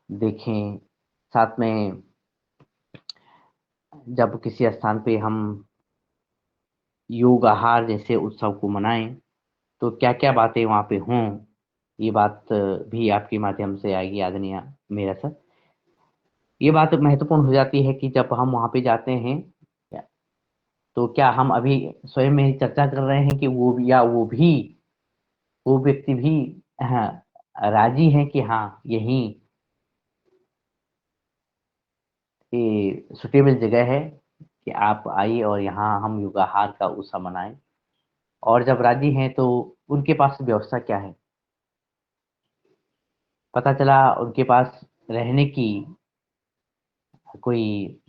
देखें। साथ में जब किसी स्थान पे हम योग आहार जैसे उत्सव को मनाएं, तो क्या-क्या बातें वहाँ पे हों, ये बात भी आपके माध्यम से आएगी आदरणीय मेरा सर। ये बात महत्वपूर्ण हो जाती है कि जब हम वहाँ पे जाते हैं, तो क्या हम अभी स्वयं में ही चर्चा कर रहे हैं कि वो व्यक्ति भी हाँ, राजी हैं कि हाँ, यही ये सुटेबल जगह है कि आप आइए और यहाँ हम योगाहार का उत्सव मनाएँ। और जब राजी हैं तो उनके पास व्यवस्था क्या है? पता चला उनके पास रहने की कोई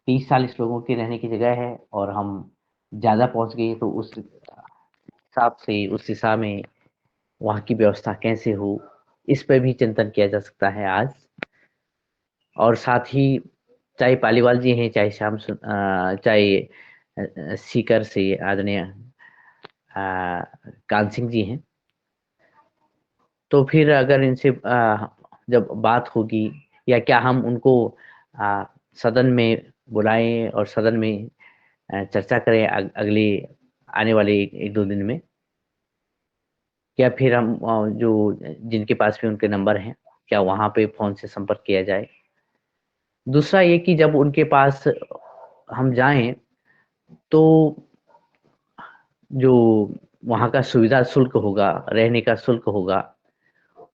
30-40 लोगों की रहने की जगह है और हम ज़्यादा पहुँच गए, तो उस हिसाब से उस दिशा में वहाँ की व्यवस्था कैसे हो, इस पे भी चिंतन किया जा सकता है आज। और साथ ही चाहे पालीवाल जी हैं, चाहे सीकर से आदरणीय कान सिंह जी हैं, तो फिर अगर इनसे जब बात होगी, या क्या हम उनको अ, सदन में बुलाएँ और सदन में चर्चा करें अगले आने वाले 1-2 दिन में, या फिर हम जो जिनके पास भी उनके नंबर हैं, क्या वहाँ पे फ़ोन से संपर्क किया जाए? दूसरा ये कि जब उनके पास हम जाएँ, तो जो वहाँ का सुविधा शुल्क होगा, रहने का शुल्क होगा,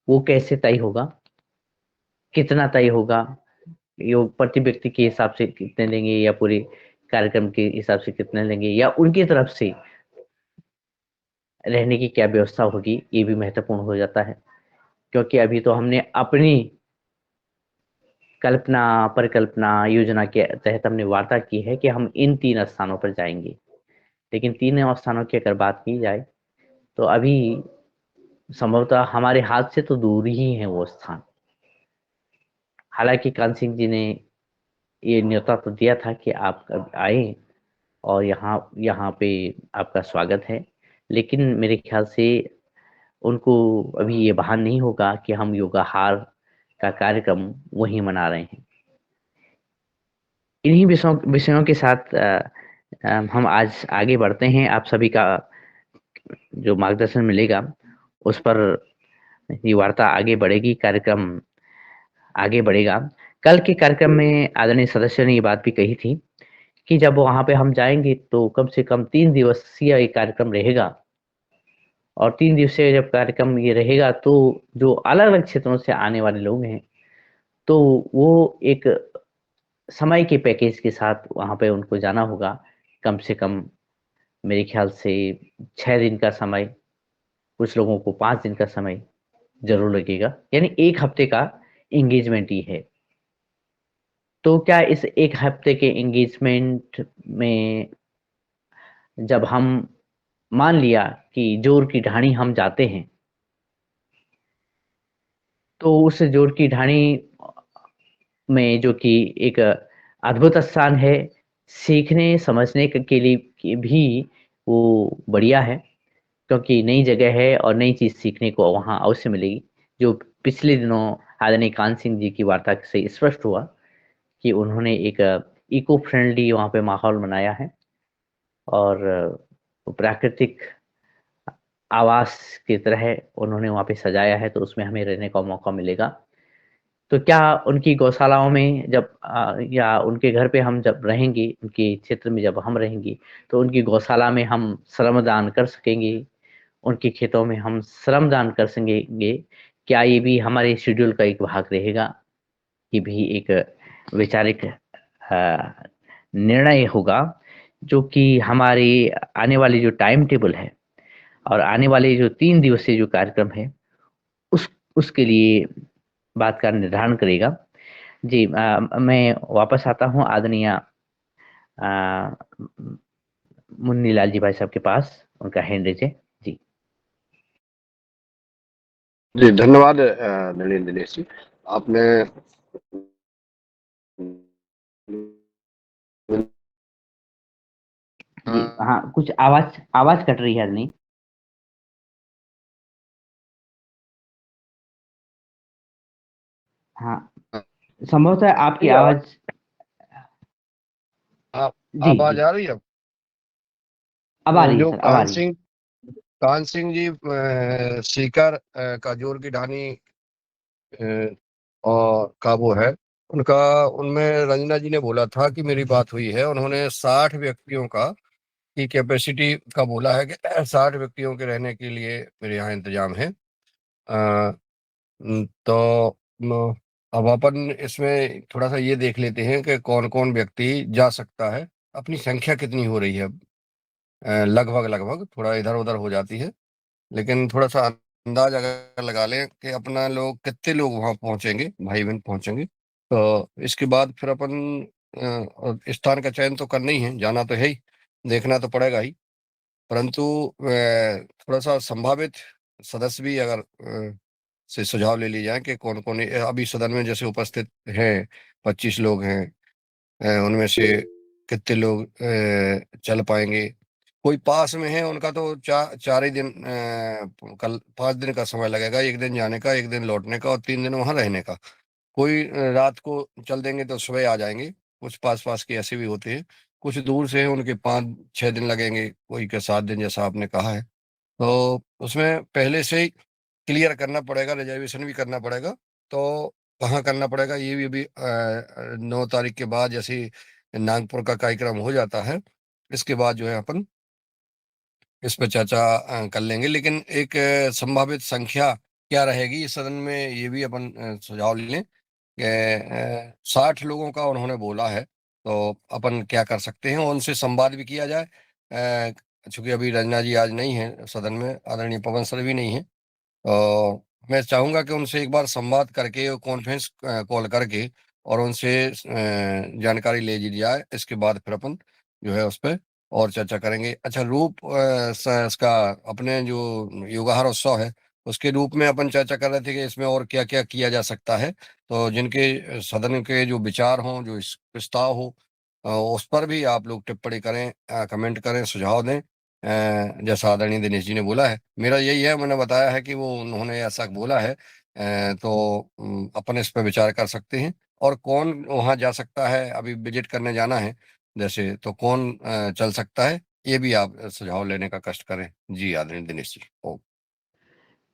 वो कैसे तय होगा? कितना तय होगा? यो प्रति व्यक्ति के हिसाब से कितने लेंगे, या पूरे कार्यक्रम के हिसाब से कितने लेंगे, या उनकी तरफ से रहने की क्या व्यवस्था होगी, ये भी महत्वपूर्ण हो जाता है। क्योंकि अभी तो हमने अपनी कल्पना, परिकल्पना, योजना के तहत हमने वार्ता की है कि हम इन 3 स्थानों पर जाएँगे। लेकिन तीनों स्थानों की अगर बात की जाए, तो अभी संभवतः हमारे हाथ से तो दूर ही है वो स्थान। हालाँकि कान सिंह जी ने ये न्योता तो दिया था कि आप कब आएँ और यहाँ यहाँ पे आपका स्वागत है। लेकिन मेरे ख़्याल से उनको अभी ये भान नहीं होगा कि हम योगाहार का कार्यक्रम वहीं मना रहे हैं। इन्हीं विषयों विषयों के साथ हम आज आगे बढ़ते हैं। आप सभी का जो मार्गदर्शन मिलेगा, उस पर ये वार्ता आगे बढ़ेगी, कार्यक्रम आगे बढ़ेगा। कल के कार्यक्रम में आदरणीय सदस्य ने ये बात भी कही थी कि जब वहाँ पे हम जाएँगे, तो कम से कम 3 दिवसीय ये कार्यक्रम रहेगा, और 3 दिवसीय जब कार्यक्रम ये रहेगा, तो जो अलग-अलग क्षेत्रों से आने वाले लोग हैं, तो वो एक समय के पैकेज के साथ वहाँ पे उनको जाना होगा। कम से कम मेरे ख़्याल से 6 दिन का समय, कुछ लोगों को 5 दिन का समय ज़रूर लगेगा। यानी 1 हफ़्ते का एंगेजमेंट ही है। तो क्या इस 1 हफ़्ते के एंगेजमेंट में जब हम मान लिया कि जोर की ढाणी हम जाते हैं, तो उस जोर की ढाणी में जो कि एक अद्भुत स्थान है, सीखने समझने के लिए कि भी वो बढ़िया है, क्योंकि नई जगह है और नई चीज़ सीखने को वहाँ अवश्य मिलेगी। जो पिछले दिनों आदरणीय कान सिंह जी की वार्ता से स्पष्ट हुआ कि उन्होंने एक इको फ्रेंडली वहाँ पे माहौल बनाया है, और प्राकृतिक आवास की तरह उन्होंने वहाँ पे सजाया है, तो उसमें हमें रहने का मौका मिलेगा। तो क्या उनकी गौशालाओं में जब या उनके घर पे हम जब रहेंगे, उनके क्षेत्र में जब हम रहेंगे, तो उनकी गौशाला में हम श्रमदान कर सकेंगे, उनके खेतों में हम श्रमदान कर सकेंगे। क्या ये भी हमारे शेड्यूल का एक भाग रहेगा? ये भी एक वैचारिक निर्णय होगा, जो कि हमारी आने वाली जो टाइम टेबल है, और आने वाले जो 3 दिवसीय जो कार्यक्रम है, उसके लिए बात का निर्धारण करेगा। जी, मैं वापस आता हूँ आदरणीय मुन्नी लाल जी भाई साहब के पास, उनका हैंड रेज़ है। जी। जी, धन्यवाद नलिन दिनेश जी। आपने जी, हाँ, कुछ आवाज़ आवाज़ कट रही है आदरणीय। हाँ, संभवतः आपकी जी आवाज, आवाज। जी आवाज जी, आ रही है। अब आ रही है जो सर, अब आ रही है। कान सिंह जी सीकर का जोर की ढानी और का वो है उनका, उनमें रंजना जी ने बोला था कि मेरी बात हुई है, उन्होंने 60 व्यक्तियों का की कैपेसिटी का बोला है कि 60 व्यक्तियों के रहने के लिए मेरे यहाँ इंतजाम है। तो अब अपन इसमें थोड़ा सा ये देख लेते हैं कि कौन कौन व्यक्ति जा सकता है, अपनी संख्या कितनी हो रही है। लगभग लगभग थोड़ा इधर उधर हो जाती है, लेकिन थोड़ा सा अंदाज अगर लगा लें कि अपना लोग कितने लोग वहां पहुंचेंगे, भाई बहन पहुंचेंगे, तो इसके बाद फिर अपन स्थान का चयन तो करना ही है, जाना तो है ही, देखना तो पड़ेगा ही। परंतु थोड़ा सा संभावित सदस्य भी अगर से सुझाव ले लिए जाए कि कौन कौन अभी सदन में जैसे उपस्थित हैं, 25 लोग हैं, उनमें से कितने लोग चल पाएंगे। कोई पास में है उनका तो 4 ही दिन, कल 5 दिन का समय लगेगा, एक दिन जाने का, एक दिन लौटने का और 3 दिन वहां रहने का। कोई रात को चल देंगे तो सुबह आ जाएंगे, कुछ पास पास के ऐसे भी होते हैं। कुछ दूर से हैं, उनके 5-6 दिन लगेंगे, कोई के 7 दिन जैसा आपने कहा है। तो उसमें पहले से ही क्लियर करना पड़ेगा, रिजर्वेशन भी करना पड़ेगा। तो कहाँ करना पड़ेगा ये भी अभी 9 तारीख के बाद जैसे ही नागपुर का कार्यक्रम हो जाता है, इसके बाद जो है अपन इस पर चर्चा कर लेंगे। लेकिन एक संभावित संख्या क्या रहेगी इस सदन में, ये भी अपन सुझाव ले लें कि 60 लोगों का उन्होंने बोला है। तो अपन क्या कर सकते हैं, उनसे संवाद भी किया जाए। चूंकि अभी रंजना जी आज नहीं है सदन में, आदरणीय पवन सर भी नहीं है, तो मैं चाहूंगा कि उनसे एक बार संवाद करके, कॉन्फ्रेंस कॉल करके और उनसे जानकारी ले ली जाए। इसके बाद फिर अपन जो है उस पर और चर्चा करेंगे। अच्छा, रूप इसका अपने जो योगाहार उत्सव है उसके रूप में अपन चर्चा कर रहे थे कि इसमें और क्या क्या किया जा सकता है। तो जिनके सदन के जो विचार हों, जो प्रस्ताव हो, उस पर भी आप लोग टिप्पणी करें, कमेंट करें, सुझाव दें। जैसा आदरणीय दिनेश जी ने बोला है, मेरा यही है, मैंने बताया है कि वो उन्होंने ऐसा बोला है। तो अपन इस पर विचार कर सकते हैं। और कौन वहां जा सकता है, अभी विजिट करने जाना है जैसे, तो कौन चल सकता है, ये भी आप सुझाव लेने का कष्ट करें। जी आदरणीय दिनेश जी। ओ।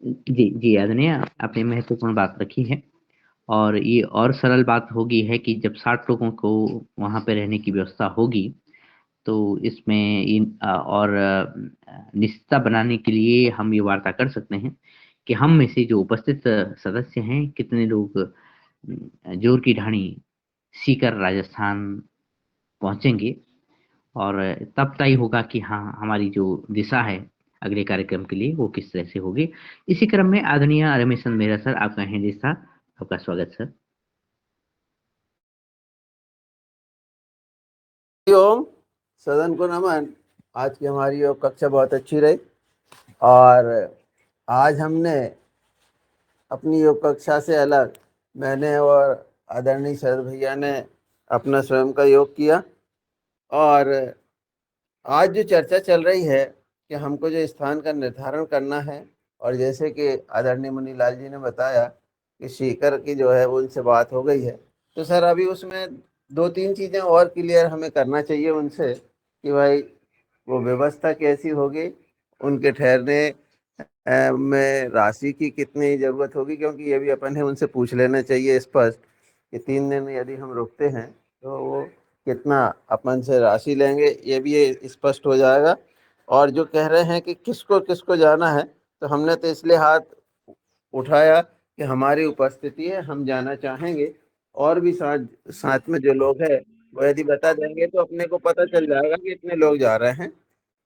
जी जी, आदरणीय, आपने महत्वपूर्ण बात रखी है। और ये और सरल बात होगी है कि जब 60 लोगों को वहां पे रहने की व्यवस्था होगी, तो इसमें और निश्चितता बनाने के लिए हम ये वार्ता कर सकते हैं कि हम में से जो उपस्थित सदस्य हैं, कितने लोग जोर की ढाणी सीकर राजस्थान पहुंचेंगे। और तब तय होगा कि हाँ, हमारी जो दिशा है अगले कार्यक्रम के लिए वो किस तरह से होगी। इसी क्रम में आदरणीय रमेश चंद मेहरा सर, आपका हैंड था, आपका स्वागत सर। ओम, सदन को नमन। आज की हमारी योग कक्षा बहुत अच्छी रही और आज हमने अपनी योग कक्षा से अलग, मैंने और आदरणीय शरद भैया ने अपना स्वयं का योग किया। और आज जो चर्चा चल रही है कि हमको जो स्थान का निर्धारण करना है, और जैसे कि आदरणीय मुनीलाल जी ने बताया कि सीकर की जो है वो उनसे बात हो गई है, तो सर अभी उसमें 2-3 चीज़ें और क्लियर हमें करना चाहिए उनसे कि भाई वो व्यवस्था कैसी होगी, उनके ठहरने में राशि की कितनी ज़रूरत होगी, क्योंकि ये भी अपन है उनसे पूछ लेना चाहिए स्पष्ट कि 3 दिन यदि हम रुकते हैं तो वो कितना अपन से राशि लेंगे, ये भी ये स्पष्ट हो जाएगा। और जो कह रहे हैं कि किसको किसको जाना है, तो हमने तो इसलिए हाथ उठाया कि हमारी उपस्थिति है, हम जाना चाहेंगे। और भी साथ साथ में जो लोग हैं वो यदि बता देंगे तो अपने को पता चल जाएगा कि इतने लोग जा रहे हैं।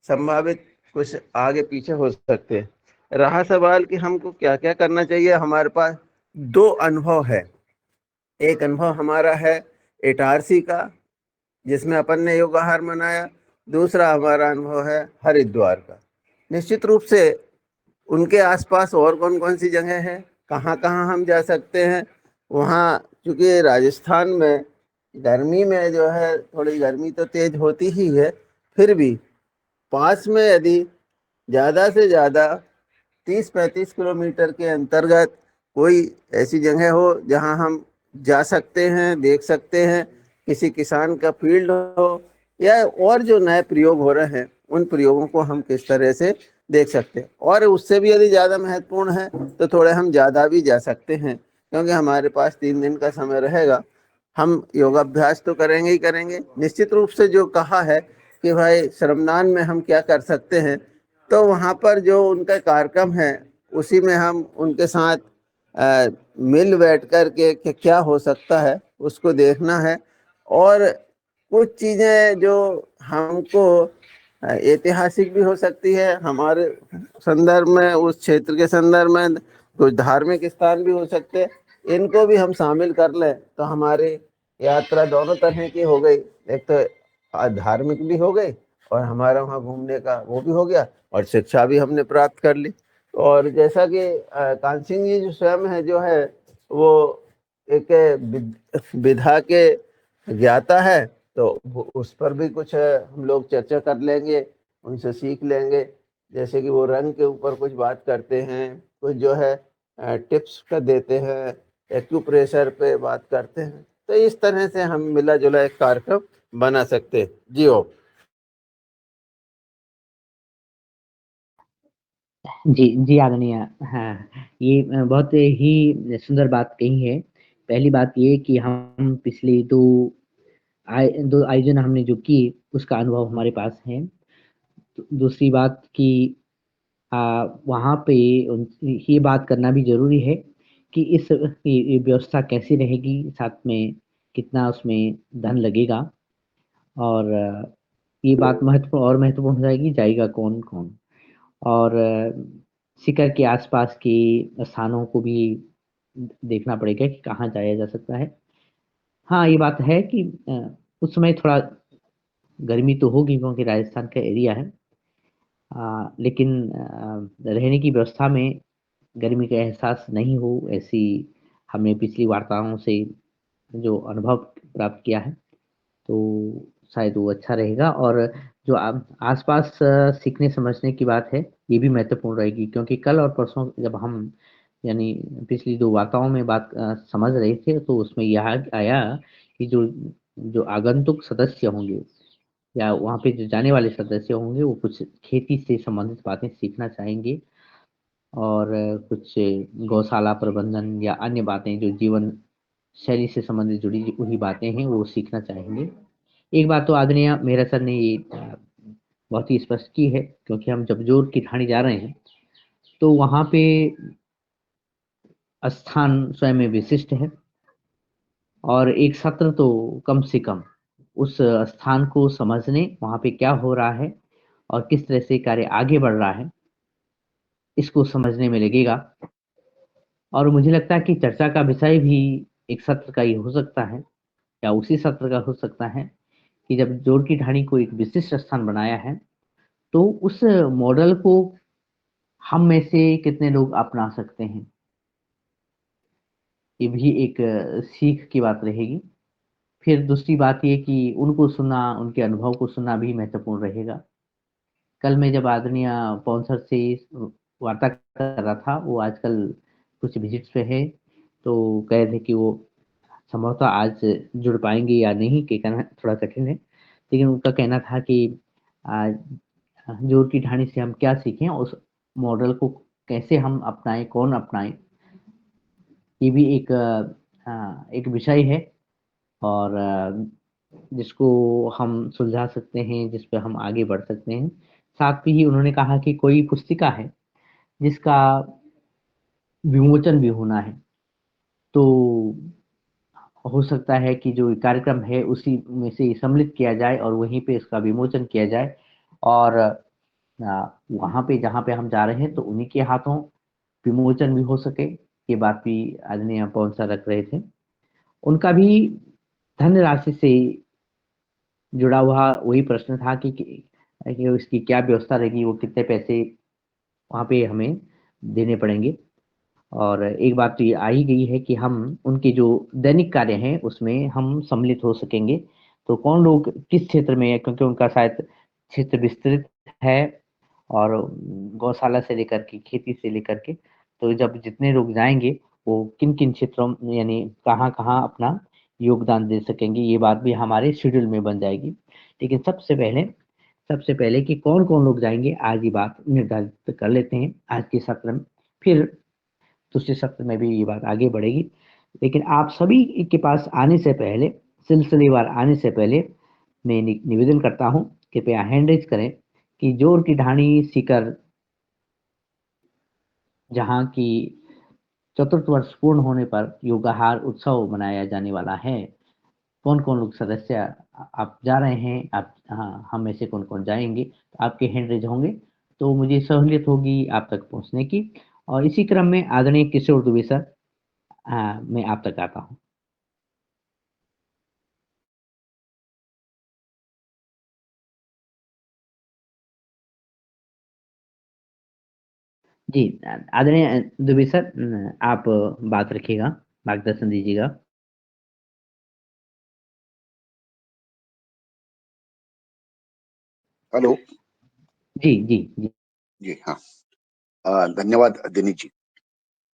संभावित कुछ आगे पीछे हो सकते हैं। रहा सवाल कि हमको क्या क्या करना चाहिए, हमारे पास 2 अनुभव है। एक अनुभव हमारा है इटारसी का, जिसमें अपन ने योगाहार मनाया। दूसरा हमारा अनुभव है हरिद्वार का। निश्चित रूप से उनके आसपास और कौन कौन सी जगह है, कहाँ कहाँ हम जा सकते हैं वहाँ, क्योंकि राजस्थान में गर्मी में जो है थोड़ी गर्मी तो तेज होती ही है, फिर भी पास में यदि ज़्यादा से ज़्यादा 30-35 किलोमीटर के अंतर्गत कोई ऐसी जगह हो जहां हम जा सकते हैं, देख सकते हैं, किसी किसान का फील्ड हो, या और जो नए प्रयोग हो रहे हैं उन प्रयोगों को हम किस तरह से देख सकते हैं। और उससे भी यदि ज़्यादा महत्वपूर्ण है तो थोड़े हम ज़्यादा भी जा सकते हैं, क्योंकि हमारे पास 3 दिन का समय रहेगा। हम योगाभ्यास तो करेंगे ही करेंगे। निश्चित रूप से जो कहा है कि भाई श्रमदान में हम क्या कर सकते हैं, तो वहाँ पर जो उनका कार्यक्रम है उसी में हम उनके साथ मिल बैठ कर के कि क्या हो सकता है उसको देखना है। और कुछ चीज़ें जो हमको ऐतिहासिक भी हो सकती है हमारे संदर्भ में, उस क्षेत्र के संदर्भ में कुछ धार्मिक स्थान भी हो सकते हैं, इनको भी हम शामिल कर लें तो हमारी यात्रा दोनों तरह की हो गई। एक तो धार्मिक भी हो गई और हमारा वहाँ घूमने का वो भी हो गया और शिक्षा भी हमने प्राप्त कर ली। और जैसा कि कान सिंह जी जो स्वयं है जो है वो एक विधा के ज्ञाता है, तो उस पर भी कुछ हम लोग चर्चा कर लेंगे, उनसे सीख लेंगे। जैसे कि वो रंग के ऊपर कुछ बात करते हैं, कुछ जो है टिप्स का देते हैं, एक्यूप्रेशर पे बात करते हैं। तो इस तरह से हम मिला जुला एक कार्यक्रम बना सकते हैं। जी हो। जी, जी आदरणीय। हाँ, ये बहुत ही सुंदर बात कही है। पहली बात ये कि हम पिछले 2 आयोजन हमने जो किए, उसका अनुभव हमारे पास है। दूसरी बात कि वहाँ पे ये बात करना भी ज़रूरी है कि ये व्यवस्था कैसी रहेगी, साथ में कितना उसमें धन लगेगा, और ये बात महत्वपूर्ण हो जाएगी, जाएगा कौन-कौन। और सीकर के आसपास के स्थानों को भी देखना पड़ेगा कि कहाँ जाया जा सकता है। हाँ, ये बात है कि उस समय थोड़ा गर्मी तो होगी क्योंकि राजस्थान का एरिया है। लेकिन रहने की व्यवस्था में गर्मी का एहसास नहीं हो, ऐसी हमने पिछली वार्ताओं से जो अनुभव प्राप्त किया है, तो शायद वो अच्छा रहेगा। और जो आसपास सीखने समझने की बात है, ये भी महत्वपूर्ण रहेगी, क्योंकि कल और परसों जब हम यानी पिछली 2 वार्ताओं में बात समझ रहे थे, तो उसमें यह आया कि जो जो आगंतुक सदस्य होंगे या वहाँ पे जो जाने वाले सदस्य होंगे, वो कुछ खेती से संबंधित बातें सीखना चाहेंगे, और कुछ गौशाला प्रबंधन या अन्य बातें जो जीवन शैली से संबंधित जुड़ी हुई बातें हैं, वो सीखना चाहेंगे। एक बात तो आदरणीय मेहरा सर ने ये बहुत ही स्पष्ट की है, क्योंकि हम जब जोर की ठाणी जा रहे हैं, तो वहाँ पे स्थान स्वयं में विशिष्ट है, और एक सत्र तो कम से कम उस स्थान को समझने, वहाँ पे क्या हो रहा है और किस तरह से कार्य आगे बढ़ रहा है, इसको समझने में लगेगा। और मुझे लगता है कि चर्चा का विषय भी एक सत्र का ही हो सकता है, या उसी सत्र का हो सकता है, कि जब जोड़ की ढाणी को एक विशिष्ट स्थान बनाया है, तो उस मॉडल को हम में से कितने लोग अपना सकते हैं, ये भी एक सीख की बात रहेगी। फिर दूसरी बात ये कि उनको सुनना, उनके अनुभव को सुनना भी महत्वपूर्ण रहेगा। कल मैं जब आदरणीय पवन सर से वार्ता कर रहा था, वो आजकल कुछ विजिट्स पे है, तो कह रहे थे कि वो संभवतः आज जुड़ पाएंगे या नहीं, कि कहना थोड़ा कठिन है, लेकिन उनका कहना था कि आज जोर की ढाणी से हम क्या सीखें, उस मॉडल को कैसे हम अपनाएं, कौन अपनाएं, ये भी एक विषय है, और जिसको हम सुलझा सकते हैं, जिस पे हम आगे बढ़ सकते हैं। साथ ही उन्होंने कहा कि कोई पुस्तिका है जिसका विमोचन भी होना है, तो हो सकता है कि जो कार्यक्रम है उसी में से सम्मिलित किया जाए और वहीं पे इसका विमोचन किया जाए, और वहाँ पे जहाँ पे हम जा रहे हैं तो उन्हीं के हाथों विमोचन भी हो सके। ये बात भी आदरणीय पवन सर रख रहे थे। उनका भी धनराशि से जुड़ा हुआ वही प्रश्न था कि उसकी क्या व्यवस्था रहेगी, वो कितने पैसे वहाँ पे हमें देने पड़ेंगे। और एक बात तो ये आ ही गई है कि हम उनके जो दैनिक कार्य हैं उसमें हम सम्मिलित हो सकेंगे। तो कौन लोग किस क्षेत्र में है, क्योंकि उनका शायद क्षेत्र विस्तृत है, और गौशाला से लेकर के खेती से लेकर के, तो जब जितने लोग जाएंगे वो किन-किन क्षेत्रों में यानी कहाँ-कहाँ अपना योगदान दे सकेंगे, ये बात भी हमारे शेड्यूल में बन जाएगी। लेकिन सबसे पहले कि कौन-कौन लोग जाएँगे, आज ये बात निर्धारित कर लेते हैं आज के सत्र में। फिर दूसरे सत्र में भी ये बात आगे बढ़ेगी। लेकिन आप सभी के पास आने से पहले, सिलसिलेवार आने से पहले मैं निवेदन करता हूँ, कृपया हैंड रेज़ करें कि जोर की ढाणी सीकर जहाँ की चतुर्थ वर्ष पूर्ण होने पर योगाहार उत्सव मनाया जाने वाला है। कौन-कौन लोग सदस्य आप जा रहे हैं? आप हाँ, हम में से कौन-कौन जाएँगे? तो आपके हैंड रेज़ होंगे, तो मुझे सहूलियत होगी आप तक पहुँचने की और इसी क्रम में आदरणीय किशोर दुबे सर मैं आप तक आता हूँ। जी आदरणीय दुबे सर आप बात रखिएगा, मार्गदर्शन दीजिएगा। हेलो। जी, जी, जी। जी हाँ, धन्यवाद दिनेश जी।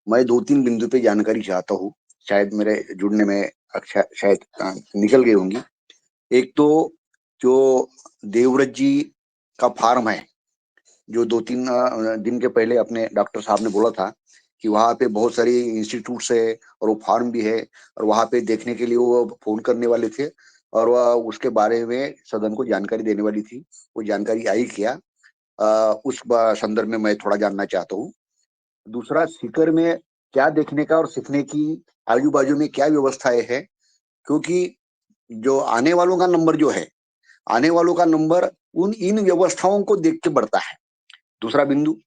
मैं 2-3 बिंदु पे जानकारी चाहता हूँ, शायद मेरे जुड़ने में शायद निकल गई होंगी। एक तो जो देवव्रत जी का फार्म है, जो 2-3 दिन के पहले अपने डॉक्टर साहब ने बोला था कि वहाँ पे बहुत सारी इंस्टीट्यूट्स है और वो फार्म भी है और वहाँ पे देखने के लिए वो फ़ोन करने वाले थे और वह उसके बारे में सदन को जानकारी देने वाली थी। वो जानकारी आई क्या? उस संदर्भ में मैं थोड़ा जानना चाहता हूँ। दूसरा, सीकर में क्या देखने का और सीखने की आजू-बाजू में क्या व्यवस्थाएँ हैं? क्योंकि जो आने वालों का नंबर जो है, आने वालों का नंबर उन इन व्यवस्थाओं को देख के बढ़ता है। दूसरा बिंदु।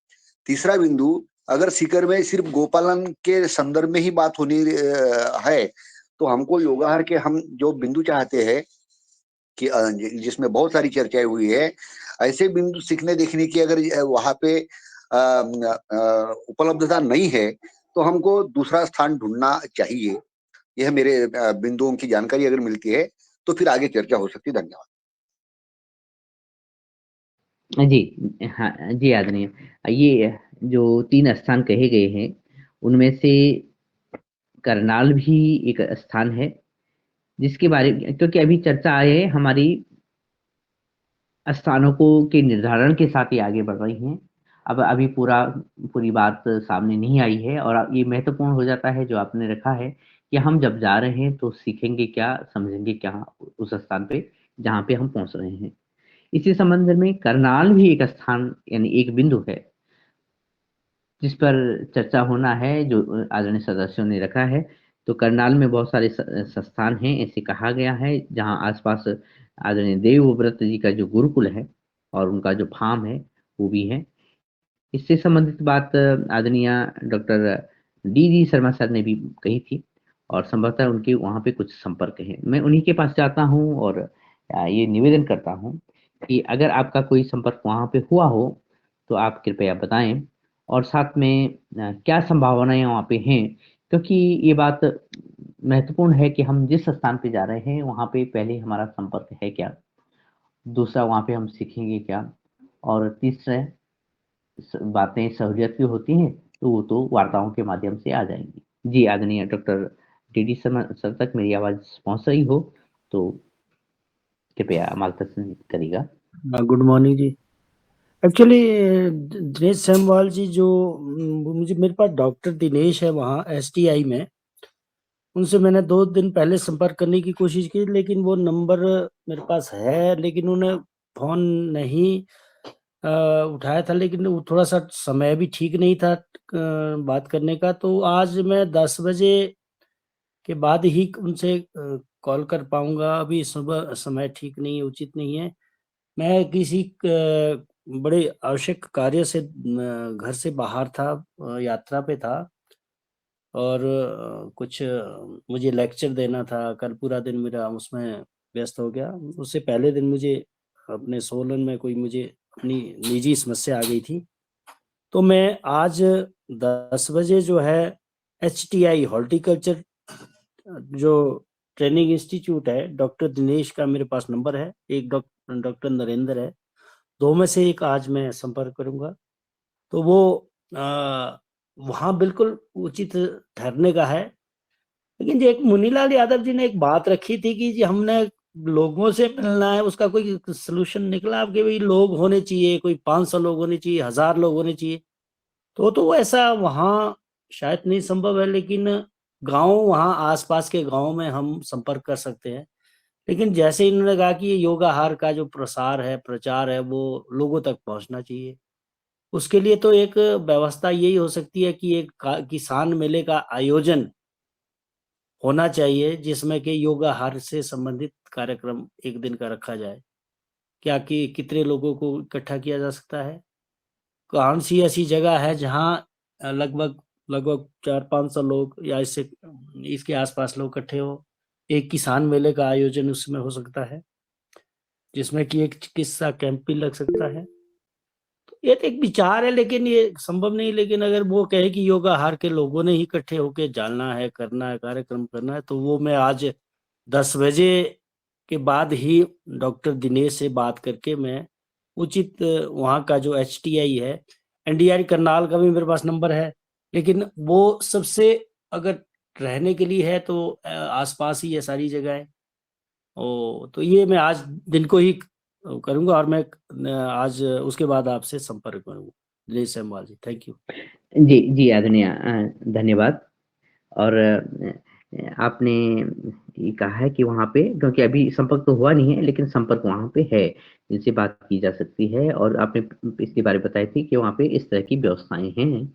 तीसरा बिंदु, अगर सीकर में सिर्फ गोपालन के संदर्भ में ही बात होनी है, तो हमको योगाहार के हम जो बिंदु चाहते हैं कि जिसमें बहुत सारी चर्चाएँ हुई है, ऐसे बिंदु सीखने देखने की अगर वहाँ पे उपलब्धता नहीं है, तो हमको दूसरा स्थान ढूँढना चाहिए। यह मेरे बिंदुओं की जानकारी अगर मिलती है, तो फिर आगे चर्चा हो सकती है। धन्यवाद। जी, हाँ, जी आदरणीय। ये जो 3 स्थान कहे गए हैं, उनमें से करनाल भी एक स्थान है, जिसके बारे में क्योंकि अभी चर्चा है हमारी स्थानों को के निर्धारण के साथ ही आगे बढ़ रही हैं। अब अभी पूरी बात सामने नहीं आई है और ये महत्वपूर्ण हो जाता है जो आपने रखा है कि हम जब जा रहे हैं तो सीखेंगे क्या, समझेंगे क्या उस स्थान पे जहाँ पे हम पहुँच रहे हैं। इसी संबंध में करनाल भी एक स्थान यानी एक बिंदु है, जिस पर चर्चा होना है जो आदरणीय सदस्यों ने रखा है। तो करनाल में बहुत सारे संस्थान हैं ऐसे कहा गया है जहाँ आसपास आदरणीय देवव्रत जी का जो गुरुकुल है और उनका जो फार्म है वो भी है। इससे संबंधित बात आदरणीय doctor D G Sharma sir ने भी कही थी और संभवतः उनके वहाँ पे कुछ संपर्क हैं। मैं उन्हीं के पास जाता हूँ और ये निवेदन करता हूँ कि अगर आपका कोई संपर्क वहाँ पे हुआ हो तो आप कृपया बताएं और साथ में क्या संभावनाएं वहाँ पे हैं, क्योंकि ये बात महत्वपूर्ण है कि हम जिस स्थान पे जा रहे हैं वहाँ पे पहले हमारा संपर्क है क्या, दूसरा वहाँ पे हम सीखेंगे क्या और तीसरा बातें सहूलियत की होती हैं तो वो तो वार्ताओं के माध्यम से आ जाएंगी। जी आदरणीय doctor D D Sharma sir तक मेरी आवाज पहुंच रही हो तो कृपया मार्गदर्शन करिएगा। गुड मॉर्निंग जी। एक्चुअली दिनेश सेमवाल जी जो मुझे मेरे पास डॉक्टर दिनेश है वहाँ एसटीआई में, उनसे मैंने 2 दिन पहले संपर्क करने की कोशिश की लेकिन वो नंबर मेरे पास है लेकिन उन्हें फ़ोन नहीं उठाया था, लेकिन वो थोड़ा-सा समय भी ठीक नहीं था बात करने का, तो आज मैं 10 बजे के बाद ही उनसे कॉल कर पाऊँगा। अभी सुबह समय ठीक नहीं है, उचित नहीं है। मैं किसी बड़े आवश्यक कार्य से घर से बाहर था, यात्रा पे था और कुछ मुझे लेक्चर देना था। कल पूरा दिन मेरा उसमें व्यस्त हो गया। उससे पहले दिन मुझे अपने सोलन में कोई मुझे अपनी निजी समस्या आ गई थी। तो मैं आज 10 बजे जो है एचटीआई हॉर्टिकल्चर जो ट्रेनिंग इंस्टीट्यूट है, डॉक्टर दिनेश का मेरे पास नंबर है, एक डॉक्टर नरेंद्र है। 2 में से एक आज मैं संपर्क करूँगा। तो वो वहाँ बिल्कुल उचित ठहरने का है। लेकिन जी एक मुनीलाल यादव जी ने एक बात रखी थी कि जी हमने लोगों से मिलना है, उसका कोई सोल्यूशन निकला कि भाई लोग होने चाहिए, कोई 500 लोग होने चाहिए, 1000 लोग होने चाहिए। तो ऐसा वहाँ शायद नहीं संभव है, लेकिन गांव वहाँ आसपास के गांव में हम संपर्क कर सकते हैं। लेकिन जैसे इन्होंने कहा कि ये योगाहार का जो प्रसार है, प्रचार है, वो लोगों तक पहुंचना चाहिए। उसके लिए तो एक व्यवस्था यही हो सकती है कि एक किसान मेले का आयोजन होना चाहिए, जिसमें कि योगाहार से संबंधित कार्यक्रम एक दिन का रखा जाए। क्या कि कितने लोगों को इकट्ठा किया जा सकता है? कौन सी ऐसी जगह है जहाँ लगभग लगभग 400-500 लोग या इससे इसके आसपास लोग इकट्ठे हो, एक किसान मेले का आयोजन उसमें हो सकता है, जिसमें कि एक चिकित्सा कैंप भी लग सकता है। तो ये तो एक विचार है, लेकिन ये संभव नहीं। लेकिन अगर वो कहे कि योगाहार के लोगों ने ही इकट्ठे होके जाना है, करना है, कार्यक्रम करना है, तो वो मैं आज 10 बजे के बाद ही डॉक्टर दिनेश से बात करके मैं उचित वहाँ का जो एचटीआई है, एनडीआर करनाल का भी मेरे पास नंबर है, लेकिन वो सबसे अगर रहने के लिए है तो आसपास ही है सारी जगहें। तो ये मैं आज दिन को ही करूँगा और मैं आज उसके बाद आपसे संपर्क करूँगा। दिनेश सेमवाल जी, थैंक यू। जी, जी आदरणीय धन्यवाद। और आपने ये कहा है कि वहाँ पे क्योंकि अभी संपर्क तो हुआ नहीं है, लेकिन संपर्क वहाँ पे है, जिनसे बात की जा सकती है और आपने इसके बारे में बताई थी कि वहाँ पे इस तरह की व्यवस्थाएँ हैं।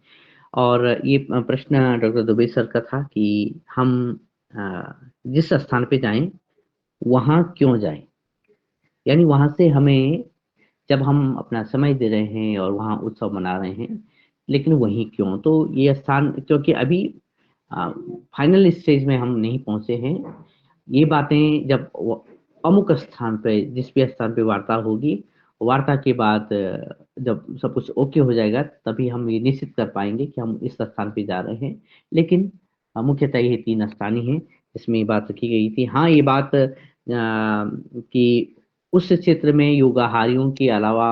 और ये प्रश्न डॉक्टर दुबे सर का था कि हम जिस स्थान पे जाएँ, वहाँ क्यों जाएँ? यानी वहाँ से हमें जब हम अपना समय दे रहे हैं और वहाँ उत्सव मना रहे हैं, लेकिन वहीं क्यों? तो ये स्थान क्योंकि अभी फाइनल स्टेज में हम नहीं पहुँचे हैं। ये बातें जब अमुक स्थान पे जिस भी स्थान पे वार्ता होगी, वार्ता के बाद जब सब कुछ ओके हो जाएगा, तभी हम ये निश्चित कर पाएँगे कि हम इस स्थान पे जा रहे हैं। लेकिन मुख्यतः ये 3 स्थान ही हैं, जिसमें ये बात रखी गई थी। हाँ, ये बात कि उस क्षेत्र में योगाहारियों के अलावा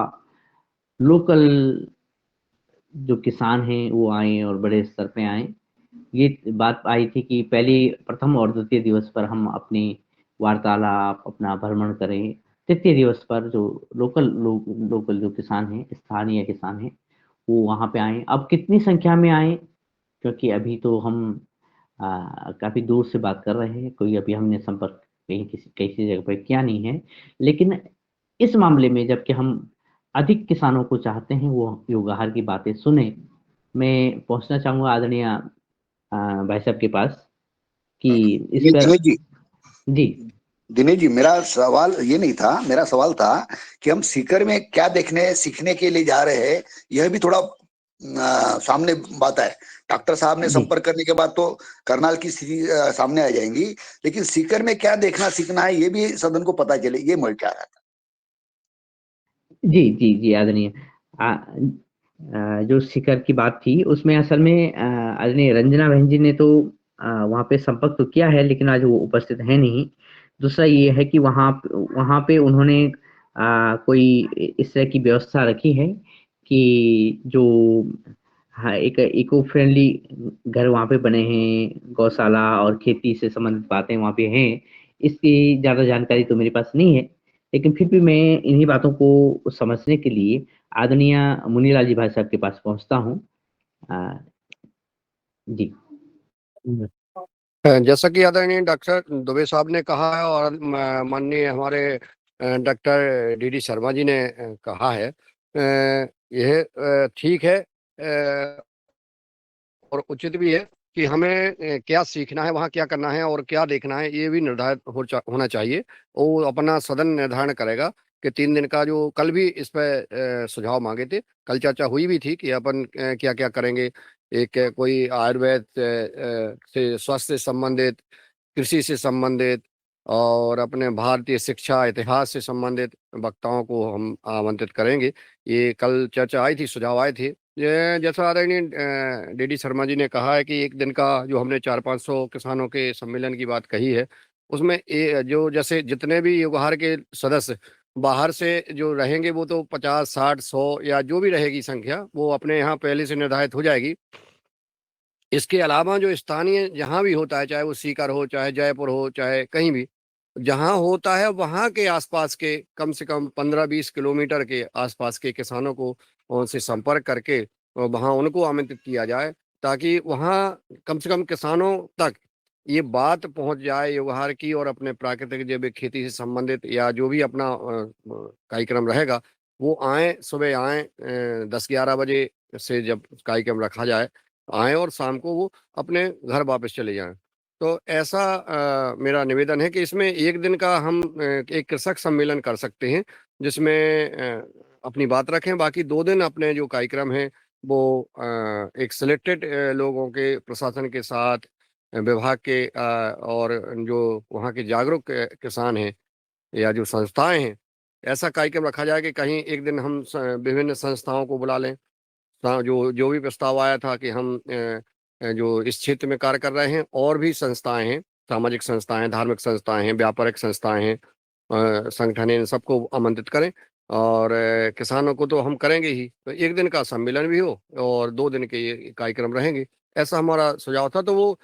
लोकल जो किसान हैं वो आएँ और बड़े स्तर पे आएँ। ये बात आई थी कि पहले प्रथम और द्वितीय दिवस पर हम अपनी वार्तालाप, अपना भ्रमण करें। तृतीय दिवस पर जो लोकल जो किसान हैं, स्थानीय किसान हैं, वो वहाँ पे आएँ। अब कितनी संख्या में आएँ, क्योंकि अभी तो हम काफ़ी दूर से बात कर रहे हैं, कोई अभी हमने संपर्क किसी जगह पे किया नहीं है। लेकिन इस मामले में जबकि हम अधिक किसानों को चाहते हैं वो योगाहार की बातें सुनें, मैं पहुँचना चाहूँगा आदरणीय भाई साहब के पास कि इस पर दिनेश जी, जी। दिनेश जी, मेरा सवाल ये नहीं था। मेरा सवाल था कि हम सीकर में क्या देखने सीखने के लिए जा रहे हैं, यह भी थोड़ा सामने बात है। डॉक्टर साहब ने जी, संपर्क करने के बाद तो करनाल की स्थिति सामने आ जाएंगी, लेकिन सीकर में क्या देखना सीखना है ये भी सदन को पता चले, ये मैं चाह रहा था। जी, जी, जी, आदरणीय। जो शिखर की बात थी उसमें असल में आदरणीय रंजना बहन जी ने तो वहाँ पे संपर्क तो किया है, लेकिन आज वो उपस्थित हैं नहीं। दूसरा ये है कि वहाँ पे उन्होंने कोई इस तरह की व्यवस्था रखी है कि जो हाँ, एक इको फ्रेंडली घर वहाँ पे बने हैं, गौशाला और खेती से संबंधित बातें वहाँ पे हैं। इसकी ज़्यादा जानकारी तो मेरे पास नहीं है, लेकिन फिर भी मैं इन्हीं बातों को समझने के लिए आदरणीय मुनीलाल जी भाई साहब के पास पहुँचता हूँ। अ, जी। जैसा कि आदरणीय डॉक्टर दुबे साहब ने कहा है और माननीय हमारे doctor D D Sharma ji ने कहा है, यह ठीक है और उचित भी है कि हमें क्या सीखना है, वहाँ क्या करना है और क्या देखना है, ये भी निर्धारित होना चाहिए। वो अपना सदन निर्धारण करेगा कि 3 दिन का जो कल भी इस पे सुझाव मांगे थे, कल चर्चा हुई भी थी कि अपन क्या क्या करेंगे। एक कोई आयुर्वेद से स्वास्थ्य से संबंधित, कृषि से संबंधित और अपने भारतीय शिक्षा इतिहास से संबंधित वक्ताओं को हम आमंत्रित करेंगे। ये कल चर्चा आई थी, सुझाव आए थे। ये जैसा आदरणीय डी डी शर्मा जी ने कहा है कि एक दिन का जो हमने 400-500 किसानों के सम्मेलन की बात कही है, उसमें जो जैसे जितने भी युगहार के सदस्य बाहर से जो रहेंगे वो तो 50, 60, 100 या जो भी रहेगी संख्या वो अपने यहाँ पहले से निर्धारित हो जाएगी। इसके अलावा जो स्थानीय जहाँ भी होता है, चाहे वो सीकर हो, चाहे जयपुर हो, चाहे कहीं भी जहाँ होता है, वहाँ के आसपास के कम से कम 15-20 किलोमीटर के आसपास के किसानों को उनसे संपर्क करके वहाँ उनको आमंत्रित किया जाए, ताकि वहाँ कम से कम किसानों तक ये बात पहुँच जाए व्यवहार की, और अपने प्राकृतिक जैविक खेती से संबंधित या जो भी अपना कार्यक्रम रहेगा वो आए, सुबह आए 10-11 बजे से जब कार्यक्रम रखा जाए आए, और शाम को वो अपने घर वापस चले जाएं। तो ऐसा मेरा निवेदन है कि इसमें एक दिन का हम एक कृषक सम्मेलन कर सकते हैं, जिसमें अपनी बात रखें, बाकी 2 दिन अपने जो कार्यक्रम हैं वो एक सिलेक्टेड लोगों के प्रशासन के साथ विभाग के और जो वहाँ के जागरूक किसान हैं या जो संस्थाएं हैं, ऐसा कार्यक्रम रखा जाए कि कहीं एक दिन हम विभिन्न संस्थाओं को बुला लें। जो जो भी प्रस्ताव आया था कि हम जो इस क्षेत्र में कार्य कर रहे हैं, और भी संस्थाएं हैं, सामाजिक संस्थाएं, धार्मिक संस्थाएं हैं, व्यापारिक संस्थाएं हैं, संगठन हैं, इन सबको आमंत्रित करें, और किसानों को तो हम करेंगे ही, तो एक दिन का सम्मेलन भी हो और 2 दिन के ये कार्यक्रम रहेंगे, ऐसा हमारा सुझाव था। तो वो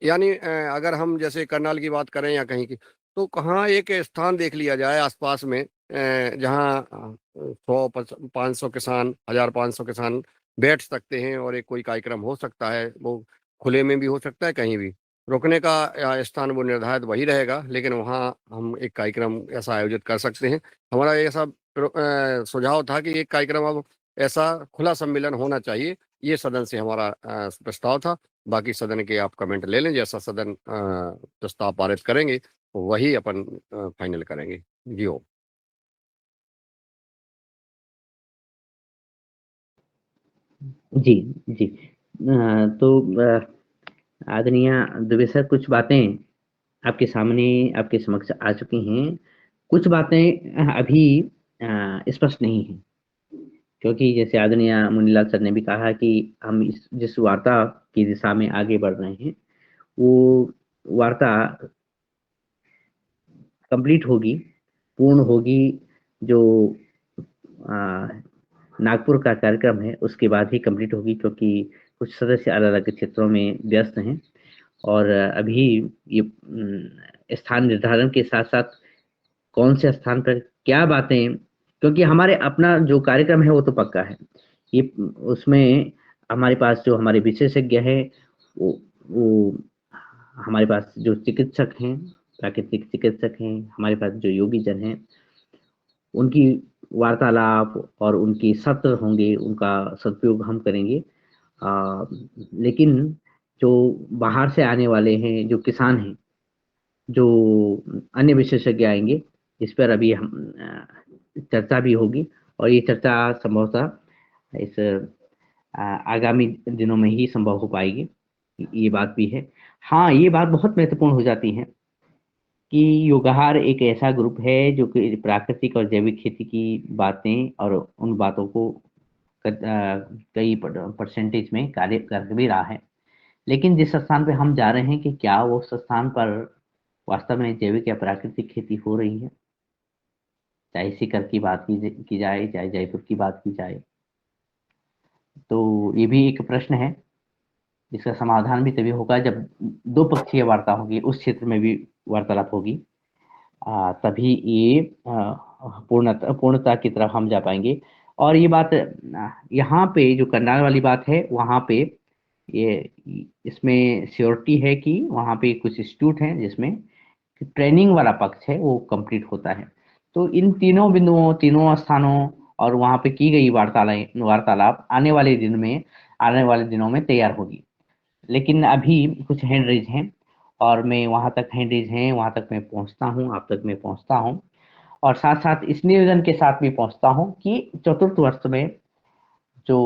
यानी अगर हम जैसे करनाल की बात करें या कहीं की, तो कहाँ एक स्थान देख लिया जाए आसपास में जहाँ 100-500 किसान, 1000-500 किसान बैठ सकते हैं, और एक कोई कार्यक्रम हो सकता है, वो खुले में भी हो सकता है, कहीं भी रुकने का स्थान वो निर्धारित वही रहेगा, लेकिन वहाँ हम एक कार्यक्रम ऐसा आयोजित कर सकते हैं। हमारा ऐसा सुझाव था कि एक कार्यक्रम अब ऐसा खुला सम्मेलन होना चाहिए, ये सदन से हमारा प्रस्ताव था। बाकी सदन के आप कमेंट ले लें, जैसा सदन प्रस्ताव पारित करेंगे वही अपन फाइनल करेंगे। जी हो। जी, जी। तो आदरणीय दुबे सर, कुछ बातें आपके सामने, आपके समक्ष आ चुकी हैं। कुछ बातें अभी स्पष्ट नहीं हैं, क्योंकि जैसे आदरणीय मुनीलाल सर ने भी कहा कि हम जिस वार्ता की दिशा में आगे बढ़ रहे हैं, वो वार्ता कंप्लीट होगी, पूर्ण होगी, जो नागपुर का कार्यक्रम है उसके बाद ही कंप्लीट होगी, क्योंकि कुछ सदस्य अलग-अलग क्षेत्रों में व्यस्त हैं, और अभी ये स्थान निर्धारण के साथ-साथ कौन से स्थान पर क्या बातें, क्योंकि हमारे अपना जो कार्यक्रम है वो तो पक्का है। ये उसमें हमारे पास जो हमारे विशेषज्ञ हैं, वो हमारे पास जो चिकित्सक हैं, प्राकृतिक चिकित्सक हैं, हमारे पास जो योगी जन हैं, उनकी वार्तालाप और उनके सत्र होंगे, उनका सदुपयोग हम करेंगे। लेकिन जो बाहर से आने वाले हैं, जो किसान हैं, जो अन्य विशेषज्ञ आएँगे, इस पर अभी हम चर्चा भी होगी, और ये चर्चा संभवतः इस आगामी दिनों में ही संभव हो पाएगी। ये बात भी है। हाँ, ये बात बहुत महत्वपूर्ण हो जाती है कि योगाहार एक ऐसा ग्रुप है जो कि प्राकृतिक और जैविक खेती की बातें और उन बातों को कई परसेंटेज में कार्य कर भी रहा है। लेकिन जिस स्थान पे हम जा रहे हैं, कि क्या वो उस स्थान पर वास्तव में जैविक या प्राकृतिक खेती हो रही है? चाहे सीकर की बात की जाए, चाहे जयपुर की बात की जाए, तो ये भी एक प्रश्न है, जिसका समाधान भी तभी होगा जब दो पक्षीय वार्ता होगी, उस क्षेत्र में भी वार्तालाप होगी। तभी ये पूर्णता की तरफ हम जा पाएंगे। और ये बात यहाँ पे जो करनाल वाली बात है, वहाँ पे ये इसमें श्योरिटी है कि वहाँ पे कुछ इंस्टीट्यूट हैं जिसमें ट्रेनिंग वाला पक्ष है वो कंप्लीट होता है। तो इन तीनों बिंदुओं, तीनों स्थानों और वहाँ पे की गई वार्तालाप आने वाले दिनों में तैयार होगी। लेकिन अभी कुछ हैंड रेज हैं, और मैं वहाँ तक हैंड रेज हैं, वहाँ तक मैं पहुँचता हूँ, आप तक मैं पहुँचता हूँ, और साथ-साथ इस निवेदन के साथ भी पहुँचता हूँ कि चतुर्थ वर्ष में जो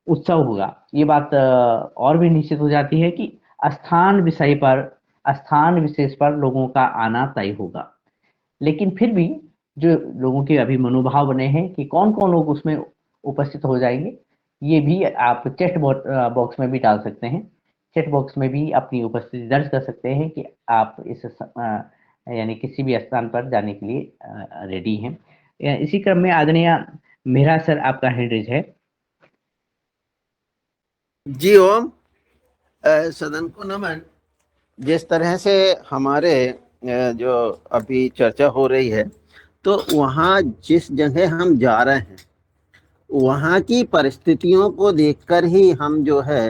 उत्सव होगा, ये बात और भी निश्चित हो जाती है कि स्थान विशेष पर लोगों का आना तय होगा। लेकिन फिर भी जो लोगों के अभी मनोभाव बने हैं कि कौन-कौन लोग उसमें उपस्थित हो जाएंगे, ये भी आप चैट बॉक्स में भी डाल सकते हैं। चैट बॉक्स में भी अपनी उपस्थिति दर्ज कर सकते हैं कि आप यानी किसी भी स्थान पर जाने के लिए रेडी हैं। इसी क्रम में आदरणीय मेहरा सर, आपका हैंड रेज है। जी ओम। सदन को नमन। जिस तरह से हमारे जो अभी चर्चा हो रही है, तो वहाँ जिस जगह हम जा रहे हैं वहाँ की परिस्थितियों को देखकर ही हम जो है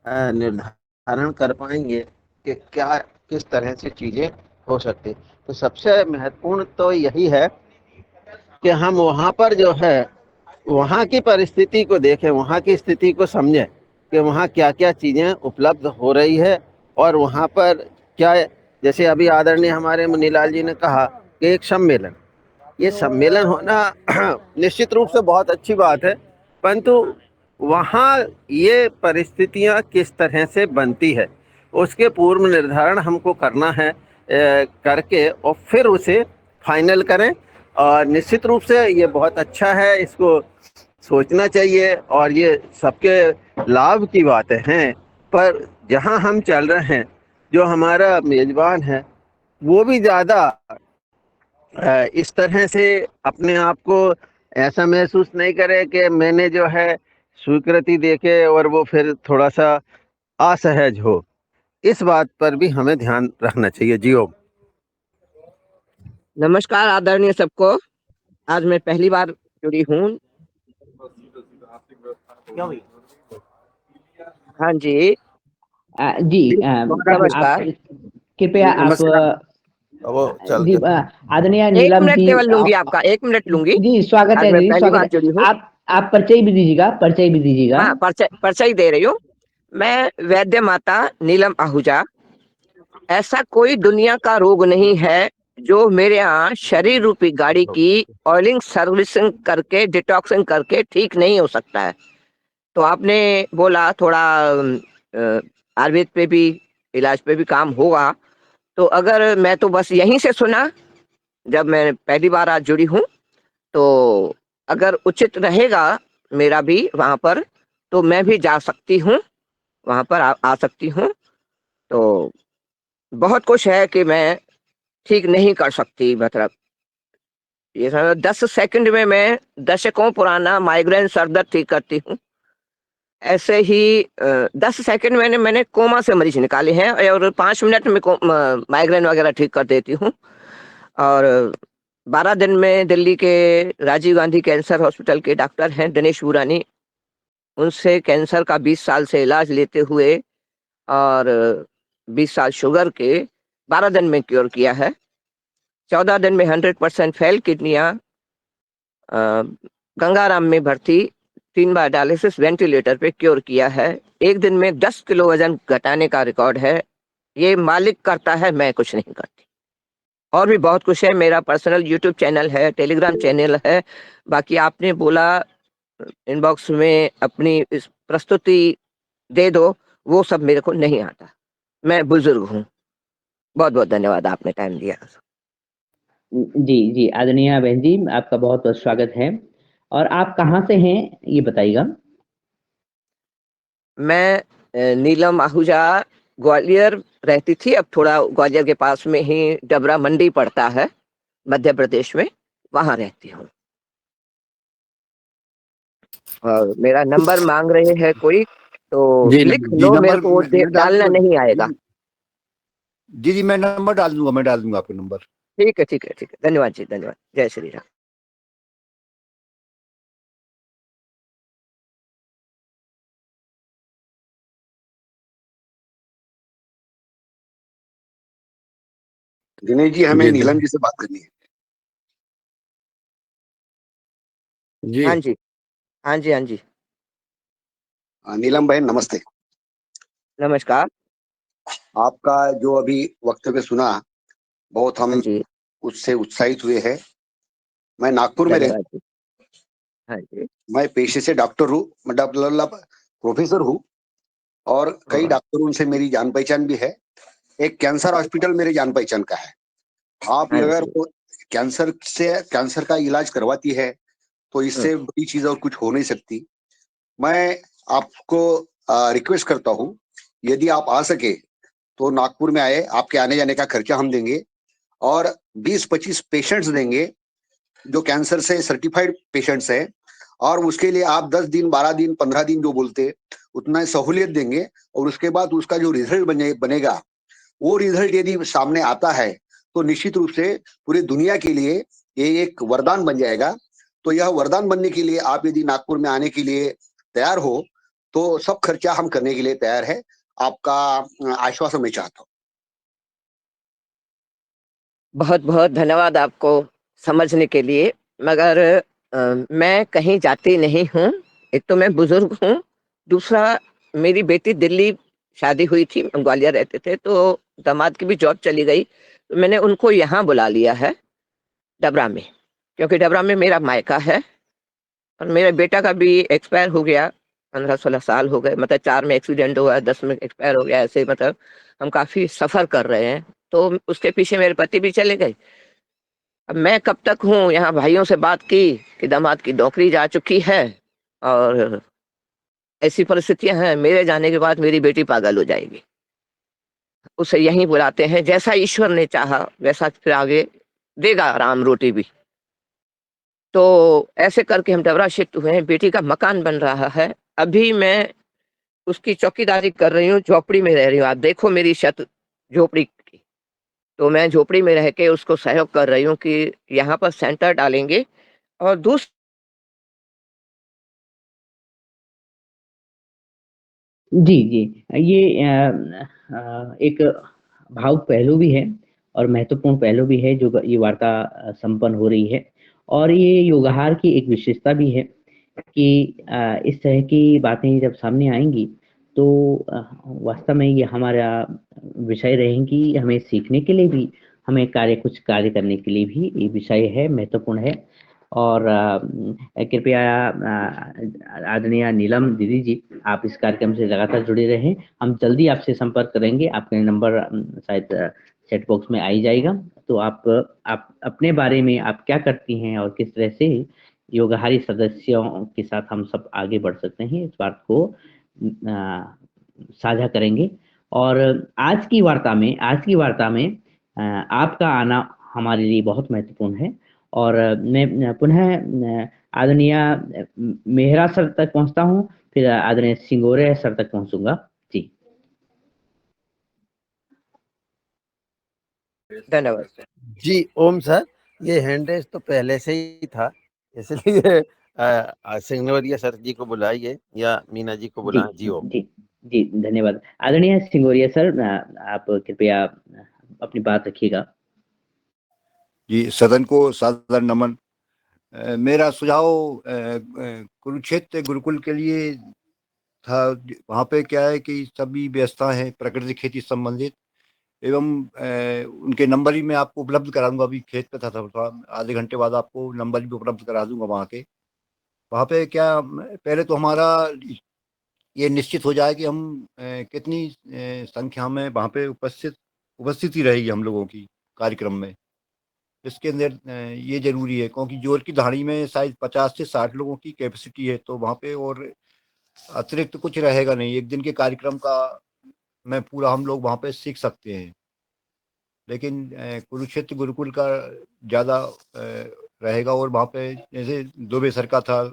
निर्धारण कर पाएंगे कि क्या किस तरह से चीजें हो सकती। तो सबसे महत्वपूर्ण तो यही है कि हम वहाँ पर जो है वहाँ की परिस्थिति को देखें, वहाँ की स्थिति को समझें कि वहाँ क्या क्या चीज़ें उपलब्ध हो रही है और वहाँ पर क्या, जैसे अभी आदरणीय हमारे मुनीलाल जी ने कहा कि एक सम्मेलन, ये सम्मेलन होना निश्चित रूप से बहुत अच्छी बात है, परंतु वहाँ ये परिस्थितियाँ किस तरह से बनती है उसके पूर्व निर्धारण हमको करना है, करके और फिर उसे फाइनल करें। और निश्चित रूप से ये बहुत अच्छा है, इसको सोचना चाहिए और ये सबके लाभ की बातें हैं। पर जहाँ हम चल रहे हैं, जो हमारा मेजबान है वो भी ज़्यादा इस तरह से अपने आप को ऐसा महसूस नहीं करे कि मैंने जो है स्वीकृति देके और वो फिर थोड़ा सा असहज हो। इस बात पर भी हमें ध्यान रखना चाहिए। जी ओम। नमस्कार आदरणीय सबको। आज मैं पहली बार जुड़ी हूँ। हाँ जी जी नमस्कार। कृपया आप नमस्कार। वो चल जी के आदरणीय एक नीलम मिनट जी केवल लूंगी आपका, 1 मिनट लूंगी। जी स्वागत आज है मैं जी, पहली बार स्वागत जुड़ी है। हूँ। आप परिचय भी दीजिएगा, परिचय भी दीजिएगा। हाँ, परिचय ही दे रही हूँ। मैं वैद्य माता नीलम आहूजा। ऐसा कोई दुनिया का रोग नहीं है जो मेरे यहाँ शरीर रूपी गाड़ी की ऑयलिंग सर्विसिंग करके डिटॉक्सिंग करके ठीक नहीं हो सकता है। तो आपने बोला थोड़ा आयुर्वेद पे भी, इलाज पे भी काम होगा। तो अगर मैं तो बस यहीं से सुना, जब मैं पहली बार आज जुड़ी हूँ, तो अगर उचित रहेगा मेरा भी वहाँ पर, तो मैं भी जा सकती हूँ, वहाँ पर आ सकती हूँ। तो बहुत कुछ है कि मैं ठीक नहीं कर सकती, मतलब ये समझो 10 सेकंड में मैं दशकों पुराना माइग्रेन सर दर्द ठीक करती हूँ। ऐसे ही 10 सेकंड मैंने कोमा से मरीज निकाले हैं और 5 मिनट में माइग्रेन वगैरह ठीक कर देती हूँ। और 12 दिन में दिल्ली के राजीव गांधी कैंसर हॉस्पिटल के डॉक्टर हैं दिनेश बुरानी, उनसे कैंसर का 20 साल से इलाज लेते हुए और 20 साल शुगर के 12 दिन में क्योर किया है। 14 दिन में 100% फेल किडनियाँ, गंगाराम में भर्ती 3 बार डायलिसिस वेंटिलेटर पे क्योर किया है। 1 दिन में 10 किलो वजन घटाने का रिकॉर्ड है। ये मालिक करता है, मैं कुछ नहीं करती। और भी बहुत कुछ है, मेरा पर्सनल यूट्यूब चैनल है, टेलीग्राम चैनल है। बाकी आपने बोला इनबॉक्स में अपनी इस प्रस्तुति दे दो, वो सब मेरे को नहीं आता। मैं बुजुर्ग हूँ। बहुत-बहुत धन्यवाद, आपने टाइम दिया। जी, जी आदरणीय बहन जी, आपका बहुत-बहुत स्वागत है। और आप कहाँ से हैं ये बताइएगा? मैं नीलम आहूजा ग्वालियर रहती थी, अब थोड़ा ग्वालियर के पास में ही डबरा मंडी पड़ता है, मध्य प्रदेश में, वहाँ रहती हूँ। और मेरा नंबर माँग रहे हैं कोई, तो जी लिख जी लो, मेरे नंबर को दे मैं डाल डालना दूंगा नहीं आएगा। जी जी मैं नंबर डाल दूंगा, मैं डाल दूंगा आपका नंबर। ठीक है, ठीक है, ठीक है। धन्यवाद जी, धन्यवाद। जय श्री राम। दिनेश जी, हमें जी नीलम जी से बात करनी है। जी हाँ जी, हाँ जी, हाँ जी। नीलम बहन नमस्ते। नमस्कार। आपका जो अभी वक्तव्य सुना, बहुत हाँ हम जी, उससे उत्साहित हुए हैं। मैं नागपुर में धन्यवाद जी। हाँ जी, मैं पेशे से डॉक्टर हूँ, मतलब प्रोफेसर हूँ, और कई हाँ, डॉक्टरों से मेरी जान पहचान भी है। एक कैंसर हॉस्पिटल मेरे जान पहचान का है। आप हाँ अगर जी, वो कैंसर का इलाज करवाती है तो हुँ, इससे बड़ी चीज और कुछ हो नहीं सकती। मैं आपको रिक्वेस्ट करता हूँ, यदि आप आ सके तो नागपुर में आए, आपके आने जाने का खर्चा हम देंगे और 20-25 पेशेंट्स देंगे जो कैंसर से सर्टिफाइड पेशेंट्स हैं, और उसके लिए आप 10 दिन 12 दिन 15 दिन जो बोलते उतना सहूलियत देंगे, और उसके बाद उसका जो रिजल्ट बनेगा, वो रिजल्ट यदि सामने आता है तो निश्चित रूप से पूरी दुनिया के लिए ये एक वरदान बन जाएगा। तो यह वरदान बनने के लिए आप यदि नागपुर में आने के लिए तैयार हो तो सब खर्चा हम करने के लिए तैयार है। आपका आश्वासन मैं चाहता हूँ। बहुत बहुत धन्यवाद आपको समझने के लिए, मगर मैं कहीं जाती नहीं हूँ। एक तो मैं बुजुर्ग हूँ, दूसरा मेरी बेटी दिल्ली शादी हुई थी, हम ग्वालियर रहते थे, तो दामाद की भी जॉब चली गई, तो मैंने उनको यहाँ बुला लिया है डबरा में, क्योंकि डबरा में मेरा मायका है। और मेरे बेटा का भी एक्सपायर हो गया, 15-16 साल हो गए, मतलब 4 में एक्सीडेंट हुआ, 10 में एक्सपायर हो गया, ऐसे मतलब हम काफी सफर कर रहे हैं। तो उसके पीछे मेरे पति भी चले गए। अब मैं कब तक हूँ, यहाँ भाइयों से बात की कि दामाद की नौकरी जा चुकी है, और ऐसी परिस्थितियां हैं, मेरे जाने के बाद मेरी बेटी पागल हो जाएगी। उसे यहीं बुलाते हैं, जैसा ईश्वर ने चाहा वैसा फिर आगे देगा राम रोटी भी। तो ऐसे करके हम डबरा शिफ्ट हुए हैं, बेटी का मकान बन रहा है। अभी मैं उसकी चौकीदारी कर रही हूँ, झोपड़ी में रह रही हूँ। आप देखो मेरी छत झोपड़ी की, तो मैं झोपड़ी में रह के उसको सहयोग कर रही हूँ कि यहाँ पर सेंटर डालेंगे। और जी, जी। ये एक भावुक पहलू भी है और महत्वपूर्ण पहलू भी है जो ये वार्ता संपन्न हो रही है, और ये योगाहार की एक विशेषता भी है कि इस तरह की बातें जब सामने आएँगी तो वास्तव में ये हमारा विषय रहेंगी, हमें सीखने के लिए भी, हमें कुछ कार्य करने के लिए भी ये विषय है, महत्वपूर्ण है। और कृपया आदरणीय नीलम दीदी जी, आप इस कार्यक्रम से लगातार जुड़े रहें। हम जल्दी आपसे संपर्क करेंगे, आपका नंबर शायद चैट बॉक्स में आ ही जाएगा। तो आप अपने बारे में आप क्या करती हैं और किस तरह से योगाहारी सदस्यों के साथ हम सब आगे बढ़ सकते हैं, इस बात को साझा करेंगे। और आज की वार्ता में आपका आना हमारे लिए बहुत महत्वपूर्ण है। और मैं पुनः आदरणीय मेहरा सर तक पहुंचता हूं, फिर आदरणीय सिंगोरे सर तक पहुंचूंगा। जी, धन्यवाद। जी ओम सर, ये हैंड रेस तो पहले से ही था, इसलिए सिंगनौरिया सर जी को बुलाइए या मीना जी को जी, बुलाएं। जी ओम। जी, जी, धन्यवाद। आदरणीय सिंगोरिया सर, आप कृपया अपनी बात रखिएगा। जी, सदन को सादर नमन। मेरा सुझाव कुरुक्षेत्र गुरुकुल के लिए था। वहाँ पे क्या है कि सभी व्यवस्थाएं हैं प्रकृति खेती संबंधित, एवं उनके नंबर ही मैं आपको उपलब्ध कराऊंगा। अभी खेत पे था, आधे घंटे बाद आपको नंबर भी उपलब्ध करा दूंगा वहाँ के। वहाँ पे क्या, पहले तो हमारा ये निश्चित हो जाए कि हम कितनी संख्या में वहाँ पे उपस्थिति रहेगी हम लोगों की कार्यक्रम में। इसके अंदर ये जरूरी है, क्योंकि जोर की धाड़ी में शायद 50 से 60 लोगों की कैपेसिटी है, तो वहाँ पे और अतिरिक्त कुछ रहेगा नहीं। एक दिन के कार्यक्रम का में पूरा हम लोग वहाँ पे सीख सकते हैं। लेकिन कुरुक्षेत्र गुरुकुल का ज़्यादा रहेगा, और वहाँ पे जैसे दुबे सर का था,